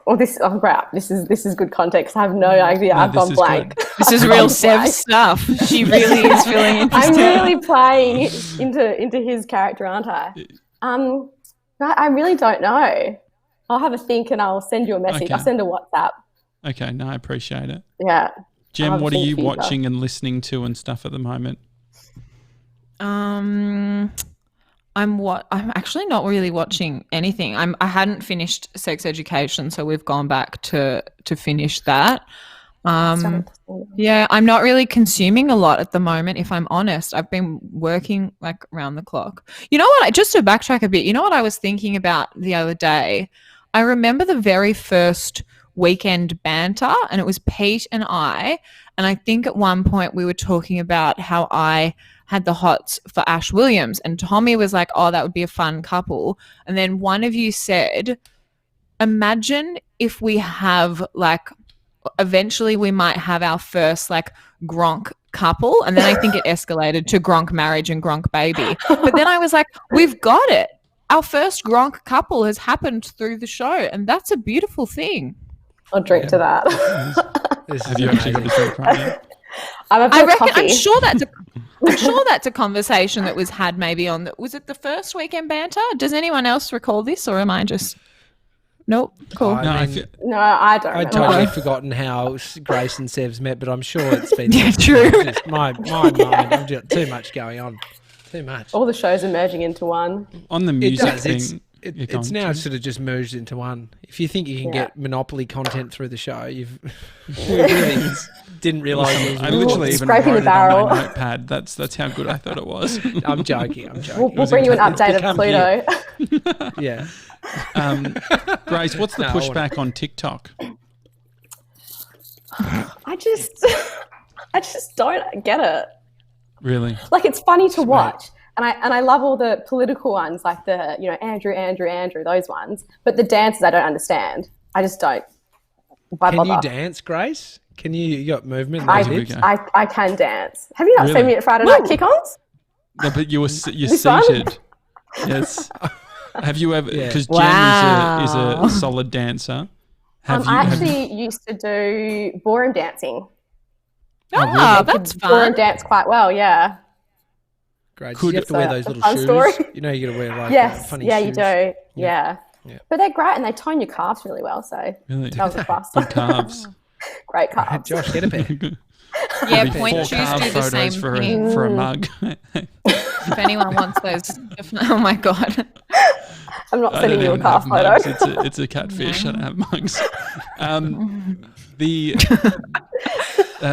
Well, this is good context. I have no idea. I've gone blank. This is real Sev stuff. She really is feeling interested. I'm really playing into his character, aren't I? I really don't know. I'll have a think and I'll send you a message. Okay. I'll send a WhatsApp. Okay, no, I appreciate it. Yeah. Jem, what are you watching and listening to and stuff at the moment? I'm actually not really watching anything. I hadn't finished Sex Education, so we've gone back to finish that. Yeah, I'm not really consuming a lot at the moment, if I'm honest. I've been working like around the clock. You know what? Just to backtrack a bit, you know what I was thinking about the other day? I remember the very first weekend banter, and it was Pete and I think at one point we were talking about how I had the hots for Ash Williams, and Tommy was like, oh, that would be a fun couple. And then one of you said, imagine if we have like, eventually we might have our first like Gronk couple. And then I think it escalated to Gronk marriage and Gronk baby. But then I was like, we've got it. Our first Gronk couple has happened through the show, and that's a beautiful thing. I'll drink to that. Have you actually got a drink right now? I've I got reckon. coffee. I'm sure that's a conversation that was had maybe on. Was it the first weekend banter? Does anyone else recall this, or am I just? Nope. Cool. I No, I mean, feel, No, I don't I'd remember. totally forgotten how Grace and Sev's met, but I'm sure it's been Yeah, true. Just my mind. I've got too much going on. Too much. All the shows are merging into one. on the It music does. thing, It's now sort of just merged into one. If you think you can Yeah. get Monopoly content through the show, you've you really didn't realise it was I literally even Scraping wrote the it on barrel. my notepad. That's how good I thought it was. I'm joking. We'll bring you an It's update of become Pluto. Yeah. Grace, what's the No, I wanna- pushback on TikTok? I just don't get it. Really? Like, it's funny to watch, and I love all the political ones, like the Andrew, those ones. But the dances, I don't understand. I just don't. Why Can you bother? dance, Grace? Can you got movement in I, those we hips? go. I can dance. Have you not Really? seen me at Friday night kick-ons? No, but you're This one? seated. Yes. Have you ever? Yeah. Because Wow. Jen is a solid dancer. Have you? I have you- actually used to do ballroom dancing. Oh, that's Ballroom fun. dance quite well, yeah. Great. Could- You have to wear those a little fun shoes. story. You know, you got to wear like Yes, funny yeah, shoes. you do. Yeah. Yeah. But they're great and they tone your calves really well, so really? that was a plus. Good calves. Great calves. Josh, get a pair. Yeah, Maybe point 4 shoes calf do the same photos for thing. a mug. If anyone wants those, oh my god. I'm not I sending don't you a even calf have photo. mugs. It's a catfish. I don't have mugs. The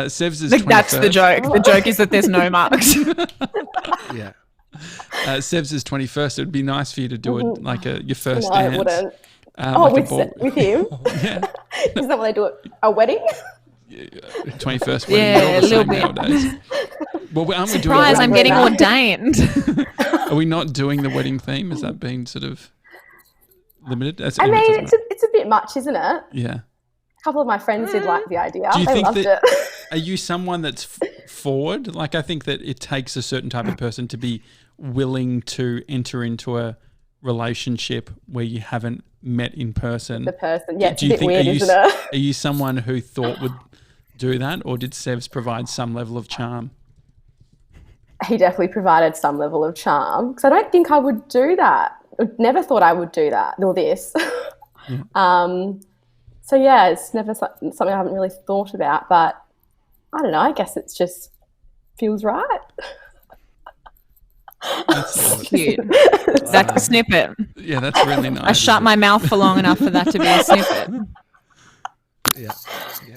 Sev's is That's the 21st. joke. The joke is that there's no marks. Yeah. Sev's is 21st. It would be nice for you to do it like your first No, dance. it wouldn't. Like a With him? yeah, Isn't that what they do at a wedding? 21st wedding. Yeah, They're all a the little same bit. nowadays. Well, aren't we doing Surprise, I'm getting ordained. Are we not doing the wedding theme? Has that been sort of limited? I mean, it's a bit much, isn't it? yeah. A couple of my friends did like the idea. Do you They think loved that? it. Are you someone that's forward? Like, I think that it takes a certain type of person to be willing to enter into a relationship where you haven't met in person. The person. Yeah, it's Do a you bit think weird, isn't it? are you someone who thought would do that, or did Sevs provide some level of charm? He definitely provided some level of charm because I don't think I would do that. I never thought I would do that or this. So yeah, it's never something I haven't really thought about, but I don't know. I guess it's just feels right. That's Cute. That's a snippet. Yeah, that's really nice. I shut my mouth for long enough for that to be a snippet. Yeah.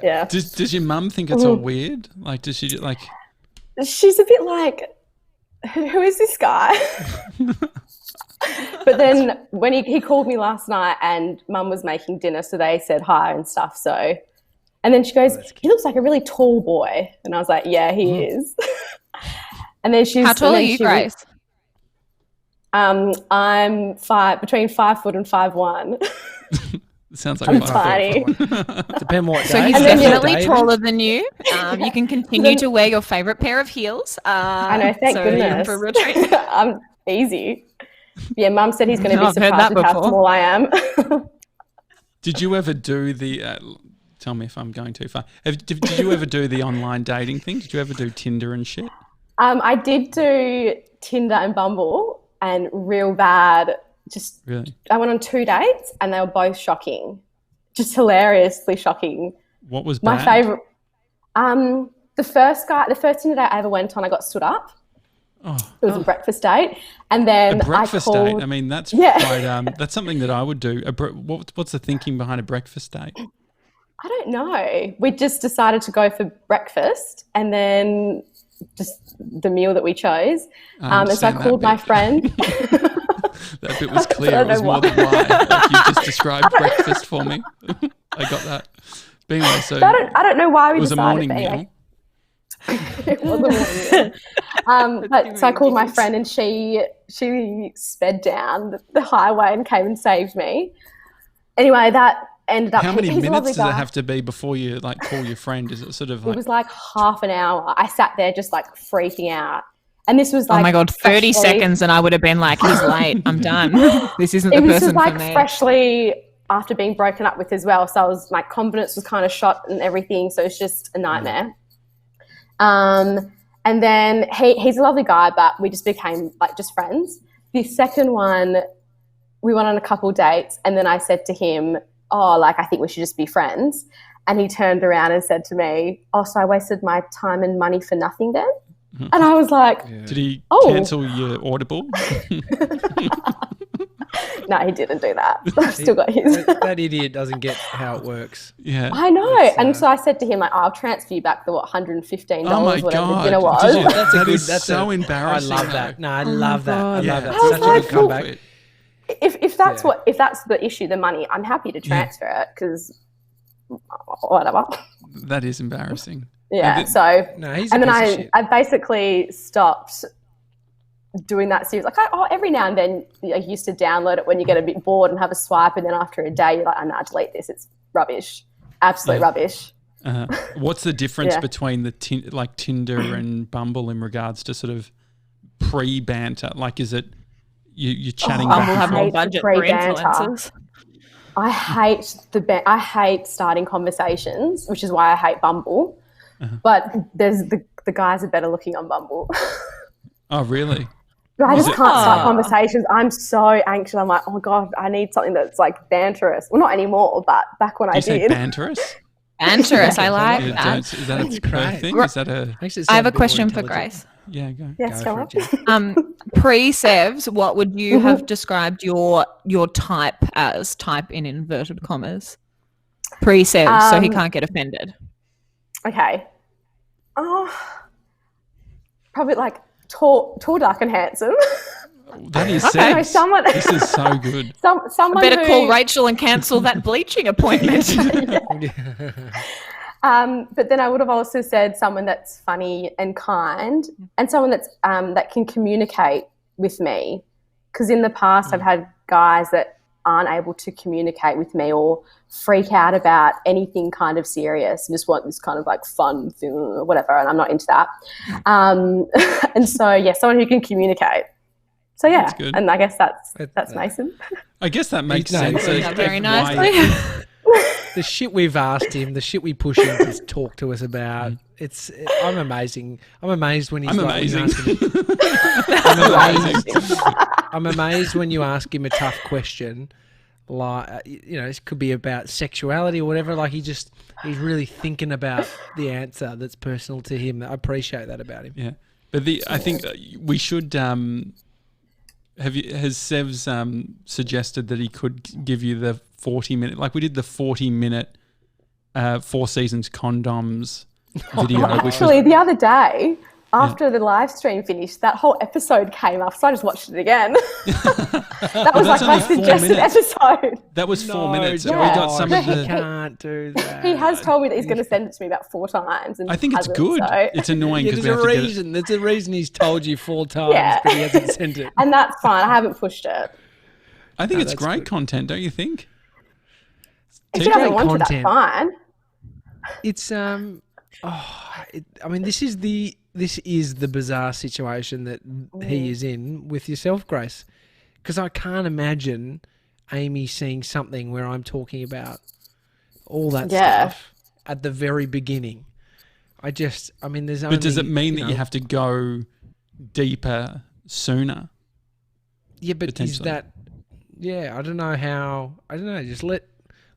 Yeah. Does your mum think it's all weird? Like, does she like? She's a bit like, who is this guy? But then when he called me last night and Mum was making dinner, so they said hi and stuff. So, and then she goes, he looks like a really tall boy. And I was like, yeah, he is. And then she's... How tall are you, Grace? I'm between 5 foot and 5'1". It sounds like I'm fun. tiny. Depend what So day. he's And then, definitely David. taller than you. You can continue to wear your favourite pair of heels. I know, thank so you're in goodness. for a real treat. I'm easy. Yeah, Mum said he's going to be I've heard surprised that at how before. small I am. Did you ever do the? Tell me if I'm going too far. Did you ever do the online dating thing? Did you ever do Tinder and shit? I did do Tinder and Bumble, and real bad. Just Really? I went on 2 dates, and they were both shocking, just hilariously shocking. What was My bad? favorite, the first Tinder date I ever went on, I got stood up. Oh, It was a breakfast date, and then a breakfast I called. date. I mean, that's Yeah. quite. That's something that I would do. What's the thinking behind a breakfast date? I don't know. We just decided to go for breakfast, and then just the meal that we chose. I And so I understand that called my bit. friend. That bit was I clear. don't It was know more why. than why. Like you just described breakfast for me. I got that. But anyway, so I don't know why we it was a decided. morning but meal. anyway. It was a morning meal. But so I called my friend, and she sped down the highway and came and saved me. Anyway, that ended up. How many he's a lovely minutes does it guy. have to be before you like call your friend? Is it sort of It like was like half an hour. I sat there just like freaking out. And this was like Oh my God, 30 freshly- seconds and I would have been like, he's late. I'm done. This isn't It the was just person like for me. freshly after being broken up with as well. So my confidence was kind of shot and everything. So it's just a nightmare. And then he's a lovely guy, but we just became like just friends. The second one, we went on a couple dates, and then I said to him, oh, like, I think we should just be friends. And he turned around and said to me, oh, so I wasted my time and money for nothing then? Mm-hmm. And I was like, Did he cancel your Audible? No, he didn't do that. I've still got his. That idiot doesn't get how it works. Yeah. I know. And so I said to him, like, I'll transfer you back the, $115, oh my whatever God. the dinner was. That's so embarrassing. I love that. No, I love that. I love that. I was Such like, a good comeback. If that's the issue, the money, I'm happy to transfer it because whatever. That is embarrassing. Yeah. He's and then I I basically stopped doing that series. Like, every now and then I used to download it when you get a bit bored and have a swipe, and then after a day you're like, nah, delete this. It's rubbish. Absolute rubbish. What's the difference between the Tinder and Bumble in regards to sort of pre-banter? Like, is it you're chatting back Bumble and have forth? more budget for influencers. I hate starting conversations, which is why I hate Bumble. But there's the guys are better looking on Bumble. Oh, really? But I just can't start conversations. I'm so anxious. I'm like, oh God, I need something that's like banterous. Well, not anymore, but back when I did. You say banterous? Banterous, I like that. Is that a Perth thing? Is that a... I have a question for Grace. Yeah, go. Yes, go on. Pre-Sevs, what would you have described your type as? Type in inverted commas. Pre-Sevs, so he can't get offended. Okay. Probably like tall, dark, and handsome. That is sex. This is so good. Someone I better call Rachel and cancel that bleaching appointment. But then I would have also said someone that's funny and kind, and someone that's that can communicate with me. Because in the past, I've had guys that aren't able to communicate with me or freak out about anything kind of serious and just want this kind of like fun thing or whatever, and I'm not into that. And so, someone who can communicate. So, yeah, and I guess that's Mason. I guess that makes sense. Very nicely. The shit we've asked him, the shit we push him to talk to us about, I'm amazing. I'm amazed when he's I'm amazed when you ask him a tough question, like, it could be about sexuality or whatever. Like he's really thinking about the answer that's personal to him. I appreciate that about him. Yeah, but I think we should. Has Sevs suggested that he could give you the 40-minute, like we did the 40-minute 4 Seasons condoms video? Actually, the other day, after the live stream finished, that whole episode came up, so I just watched it again. That was like my suggested episode. That was 4 minutes. Yeah. We got some of the... He can't do that. He has told me that he's going to send it to me about 4 times. And I think it's good. So. It's annoying because there's a reason he's told you 4 times, but he hasn't sent it. And that's fine. I haven't pushed it. I think it's great content, don't you think? If he doesn't want to, that's fine. It's this is the bizarre situation that he is in with yourself, Grace. Because I can't imagine Amy seeing something where I'm talking about all that stuff at the very beginning. There's only... But does it mean that you have to go deeper sooner? Yeah, but is that... Yeah, I don't know how... I don't know, just let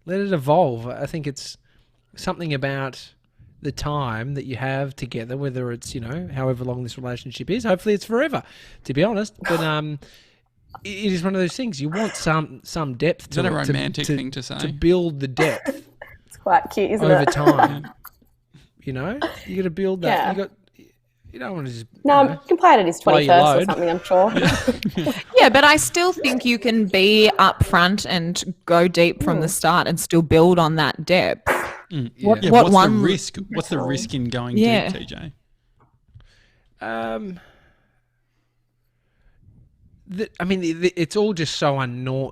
it evolve. I think it's something about the time that you have together, whether it's, however long this relationship is. Hopefully it's forever, to be honest. But it is one of those things. You want some depth to it. Is that a romantic thing to say? To build the depth. It's quite cute, isn't it? Over time. You got to build that. Yeah. You don't want to just... No, you can play it at his 21st or something, I'm sure. Yeah, but I still think you can be upfront and go deep from the start and still build on that depth. What's the risk? What's the risk in going deep, TJ? It's all just so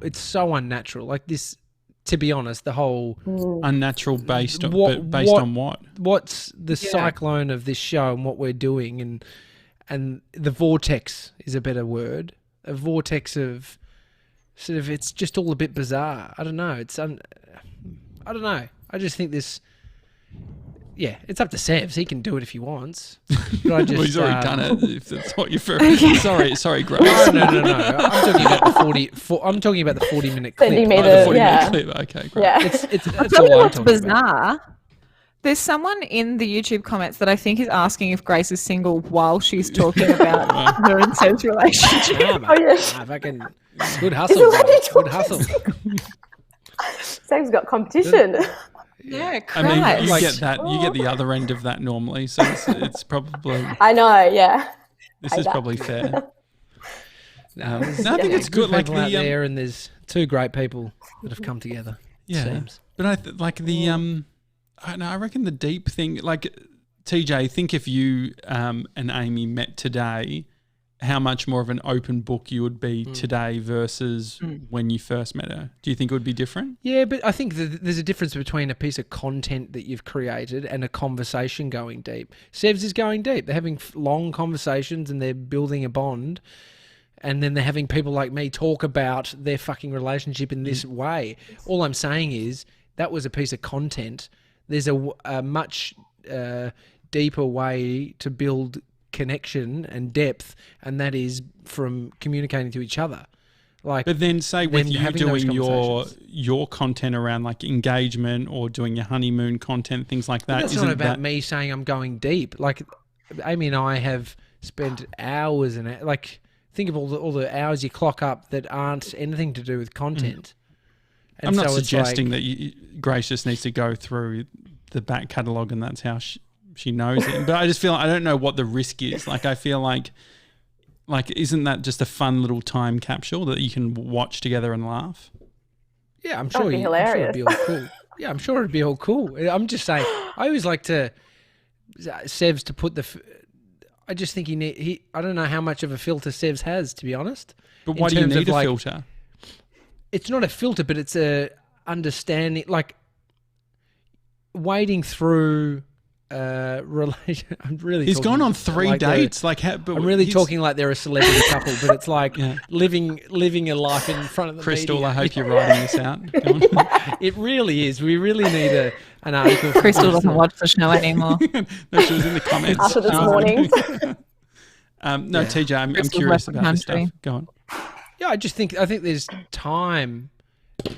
it's so unnatural. Like this, to be honest, the whole unnatural based on what? What's the cyclone of this show and what we're doing, and the vortex is a better word. A vortex of sort of, it's just all a bit bizarre. I don't know. I don't know. I just think this, Yeah, it's up to Sevs. He can do it if he wants. But I just, Well, he's already done it. If that's what you're sorry, Grace. No. I'm talking about the 40. I'm talking about the 40-minute clip. Sending me Oh, the, the 40 yeah. minute clip. Okay, great. Yeah. It's I'll that's tell you all I'm what's talking bizarre. about. There's someone in the YouTube comments that I think is asking if Grace is single while she's talking about her and Seb's relationship. Nah, mate. Oh, yeah. Nah, fucking good hustle. Is it what bro. you Good talking hustle. Sam's got competition. Yeah, I mean, you Christ. get that. You get the other end of that normally, so it's probably I know, yeah. this is know. probably fair. No, No, I think it's good. Like people out the there, and there's two great people that have come together. yeah, seems. but like the I don't know. I reckon the deep thing, like TJ, think if you and Amy met today, how much more of an open book you would be today versus when you first met her. Do you think it would be different? Yeah, but I think there's a difference between a piece of content that you've created and a conversation going deep. Sevs is going deep. They're having long conversations and they're building a bond. And then they're having people like me talk about their fucking relationship in this way. All I'm saying is that was a piece of content. There's a much deeper way to build connection and depth, and that is from communicating to each other. Like, But then say with then you having those doing conversations. your content around like engagement or doing your honeymoon content, things like that. That's isn't not about that, me saying I'm going deep. Like, Amy and I have spent hours and like, think of all the hours you clock up that aren't anything to do with content. And I'm not so it's suggesting like, that Grace just needs to go through the back catalogue and that's how she knows it. But I just feel I don't know what the risk is. Like I feel like isn't that just a fun little time capsule that you can watch together and laugh? yeah, I'm That'd sure, be I'm sure hilarious. it'd be all cool. Yeah, I'm sure it'd be all cool. I'm just saying, I always like to Sevs to put I just think I don't know how much of a filter Sevs has, to be honest. But in why do you terms of, need a like, filter? It's not a filter, but it's a understanding, like wading through relation. I'm really. He's talking gone on 3 like dates. But I'm really he's- talking like they're a celebrity couple, but it's like Yeah. living a life in front of the Crystal, media. I hope you're writing this out. Go on. It really is. We really need an article. from Crystal doesn't watch the show anymore. No, she was in the comments. After this morning. No, TJ, I'm Crystal's curious left the about this country. stuff. Go on. Yeah, I think there's time.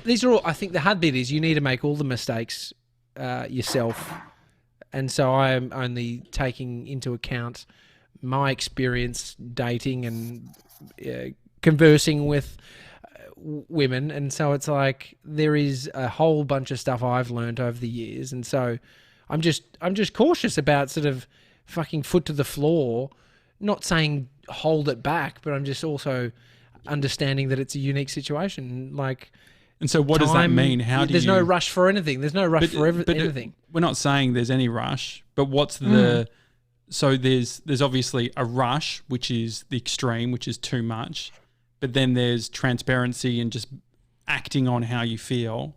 These are all. I think the hard bit is you need to make all the mistakes yourself, and so I am only taking into account my experience dating and conversing with women, and so it's like there is a whole bunch of stuff I've learned over the years, and so I'm just cautious about sort of fucking foot to the floor. Not saying hold it back, but I'm just also understanding that it's a unique situation. Like, And so what does that time- mean? How do there's you... no rush for anything. There's no rush for but anything. We're not saying there's any rush, but what's the... So there's obviously a rush, which is the extreme, which is too much. But then there's transparency and just acting on how you feel.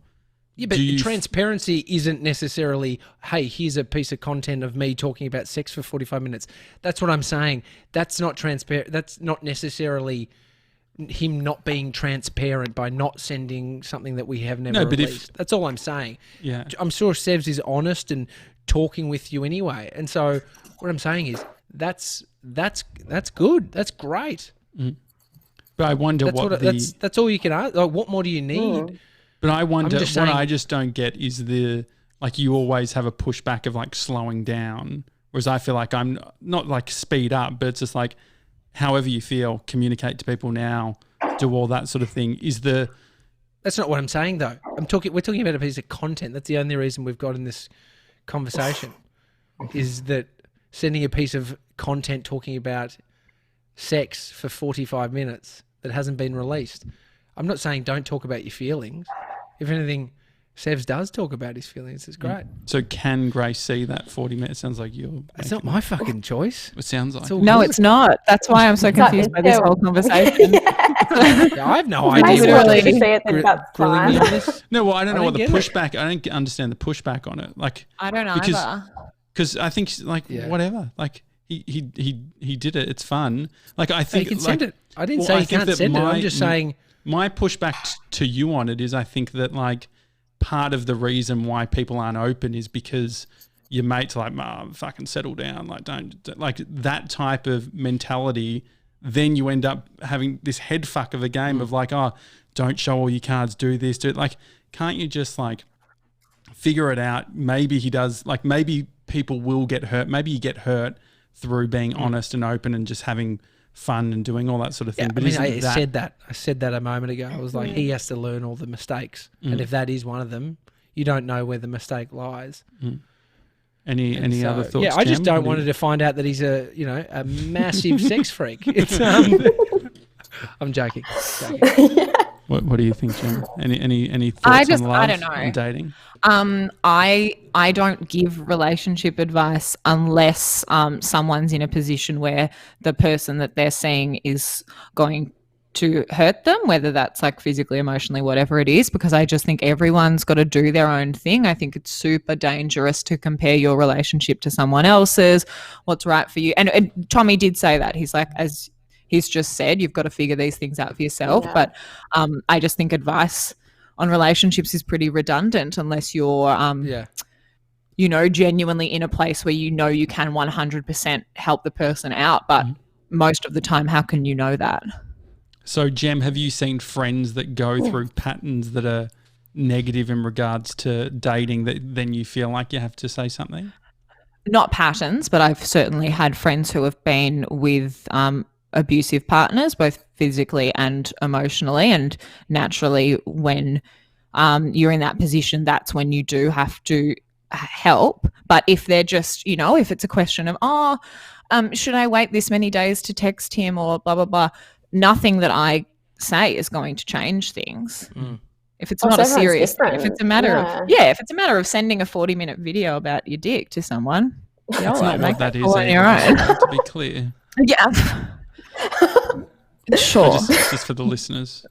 Yeah, but Do you- transparency isn't necessarily, hey, here's a piece of content of me talking about sex for 45 minutes. That's what I'm saying. That's not transparent. That's not necessarily him not being transparent by not sending something that we have never No, but if- released. That's all I'm saying. Yeah. I'm sure Sevs is honest and talking with you anyway. And so what I'm saying is that's good. That's great. But I wonder That's all you can ask. Like, what more do you need? But I wonder, just what saying- I just don't get is like you always have a pushback of like slowing down. Whereas I feel like I'm not like speed up, but it's just like however you feel, communicate to people now, do all that sort of thing. That's not what I'm saying though. We're talking about a piece of content. That's the only reason we've got in this conversation is that sending a piece of content talking about sex for 45 minutes that hasn't been released. I'm not saying don't talk about your feelings. If anything, Sevs does talk about his feelings. It's great. So can Grace see that 40 minutes? Sounds like you're... It's not my fucking choice. It sounds like... It's all No, good. it's not. That's why I'm so confused by this whole conversation. Yeah, I have no Nice idea. Literally. one, if you see it, then that's Grilling me fine. on this. No, well, I don't know what the get it. pushback... I don't understand the pushback on it. Like, I don't Because- either. because I think like Yeah. whatever, like he did it. It's fun. Like I You think can like, send it. I didn't well, say I you think can't that send it. my- I'm just saying. My pushback to you on it is I think that like part of the reason why people aren't open is because your mates are like, fucking settle down, like don't like that type of mentality. Then you end up having this head fuck of a game of like, oh, don't show all your cards, do this, do it. Like, can't you just like figure it out? Maybe he does, like maybe people will get hurt. Maybe you get hurt through being honest and open and just having fun and doing all that sort of thing. Yeah, but I said that a moment ago. I was like, he has to learn all the mistakes. And if that is one of them, you don't know where the mistake lies. Any other thoughts? Yeah, I just Jem? don't want her to find out that he's a massive sex freak. It's I'm joking. What do you think, Jem? Any thoughts on love I don't know. and dating? I don't give relationship advice unless someone's in a position where the person that they're seeing is going to hurt them, whether that's like physically, emotionally, whatever it is, because I just think everyone's got to do their own thing. I think it's super dangerous to compare your relationship to someone else's, what's right for you. And Tommy did say that. He's like, as he's just said, you've got to figure these things out for yourself. Yeah. But I just think advice on relationships is pretty redundant unless you're, genuinely in a place where you know you can 100% help the person out. But most of the time, how can you know that? So, Jem, have you seen friends that go through patterns that are negative in regards to dating that then you feel like you have to say something? Not patterns, but I've certainly had friends who have been with abusive partners, both physically and emotionally. And naturally, when you're in that position, that's when you do have to help. But if they're just, if it's a question of, should I wait this many days to text him or blah, blah, blah, nothing that I say is going to change things. If it's not a serious thing, if it's a matter of sending a 40-minute video about your dick to someone, that's not what that is. To be clear. Yeah. Sure. Just for the listeners.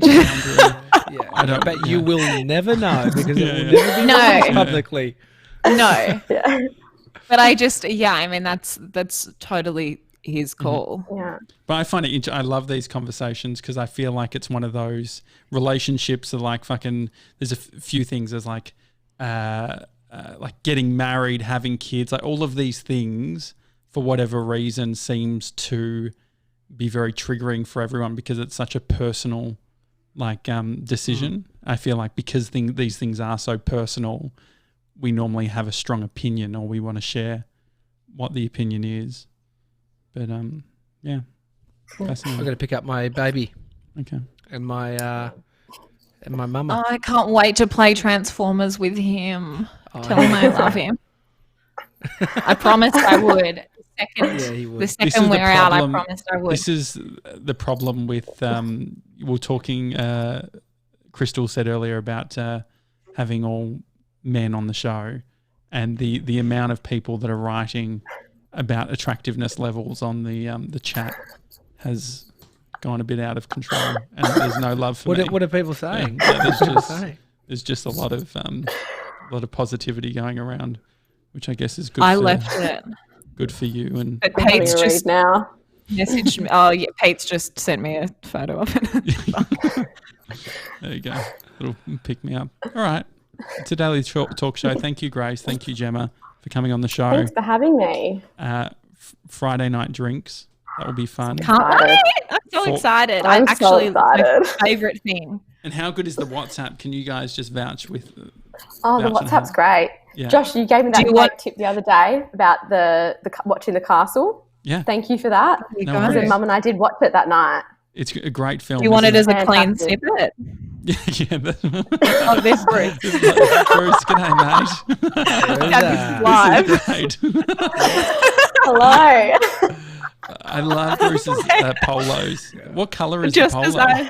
I don't. But you will never know because it will never be released publicly. No. But I just, that's totally his call. Yeah. But I find it I love these conversations because I feel like it's one of those relationships that like fucking there's a few things there's like getting married, having kids, like all of these things for whatever reason seems to be very triggering for everyone because it's such a personal decision. I feel like because these things are so personal, we normally have a strong opinion or we want to share what the opinion is. But I've got to pick up my baby. Okay. And my mama. I can't wait to play Transformers with him. Tell him I love him. I promised I would. The second we're out, I promised I would. This is the problem with we're talking. Crystal said earlier about having all men on the show, and the amount of people that are writing about attractiveness levels on the chat has gone a bit out of control, and there's no love for me. What are people saying? There's just a lot of positivity going around, which I guess is good. I left it. Good for you. And but Pate's just now messaged me. Oh yeah, Pate's just sent me a photo of it. There you go. It'll pick me up. All right. It's a daily talk show. Thank you, Grace. Thank you, Gemma, for coming on the show. Thanks for having me. Friday night drinks. That will be fun. Can't wait. I'm so excited. I'm so excited. It's my favourite thing. And how good is the WhatsApp? Can you guys just vouch with? The WhatsApp's great. Yeah. Josh, you gave me that great tip the other day about the watching The Castle. Yeah. Thank you for that. Because Mum and I did watch it that night. It's a great film. You want it as a clean snippet? Yeah. Oh, this Bruce. Bruce, g'day, mate. Live. This is great. Hello. I love Bruce's polos. What colour is the polo?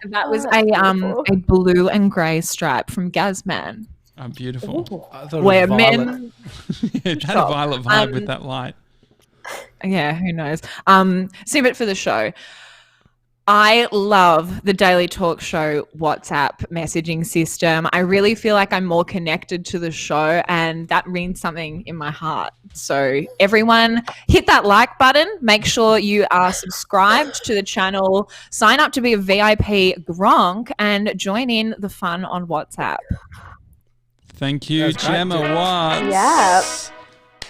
That was a blue and grey stripe from Gazman. Oh, beautiful. Where men... It had a violet vibe with that light. Yeah, who knows? Snippet for the show. I love the Daily Talk Show WhatsApp messaging system. I really feel like I'm more connected to the show, and that means something in my heart. So everyone hit that like button. Make sure you are subscribed to the channel. Sign up to be a VIP Gronk and join in the fun on WhatsApp. Thank you, That was great, Gemma Gemma. Watts. Yeah.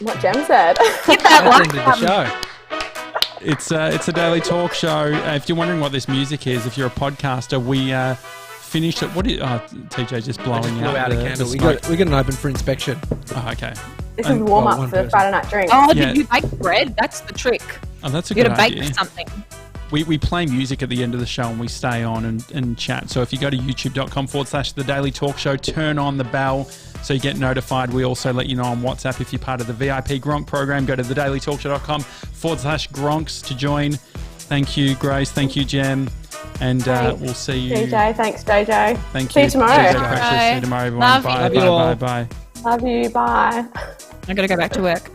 What Jem said. That's ended the show. It's a daily talk show. If you're wondering what this music is, if you're a podcaster, we finished it. TJ just blowing Blew out out the a candle. We smoke. got an open for inspection. Oh, okay. This is warm well, up one for the person. Friday night drink. Oh, Yeah. did you bake bread? That's the trick. Oh, that's a You good got to bake idea. something. We play music at the end of the show and we stay on and chat. So if you go to youtube.com/The Daily Talk Show, turn on the bell so you get notified. We also let you know on WhatsApp if you're part of the VIP Gronk program. Go to thedailytalkshow.com/Gronks to join. Thank you, Grace. Thank you, Jem. And we'll see you. DJ, thanks, JJ. Thank See you tomorrow. TJ Bye. Precious. See you tomorrow, everyone. Love Bye, you. Love you bye, all. bye, bye. Love you. Bye. I got to go back to work.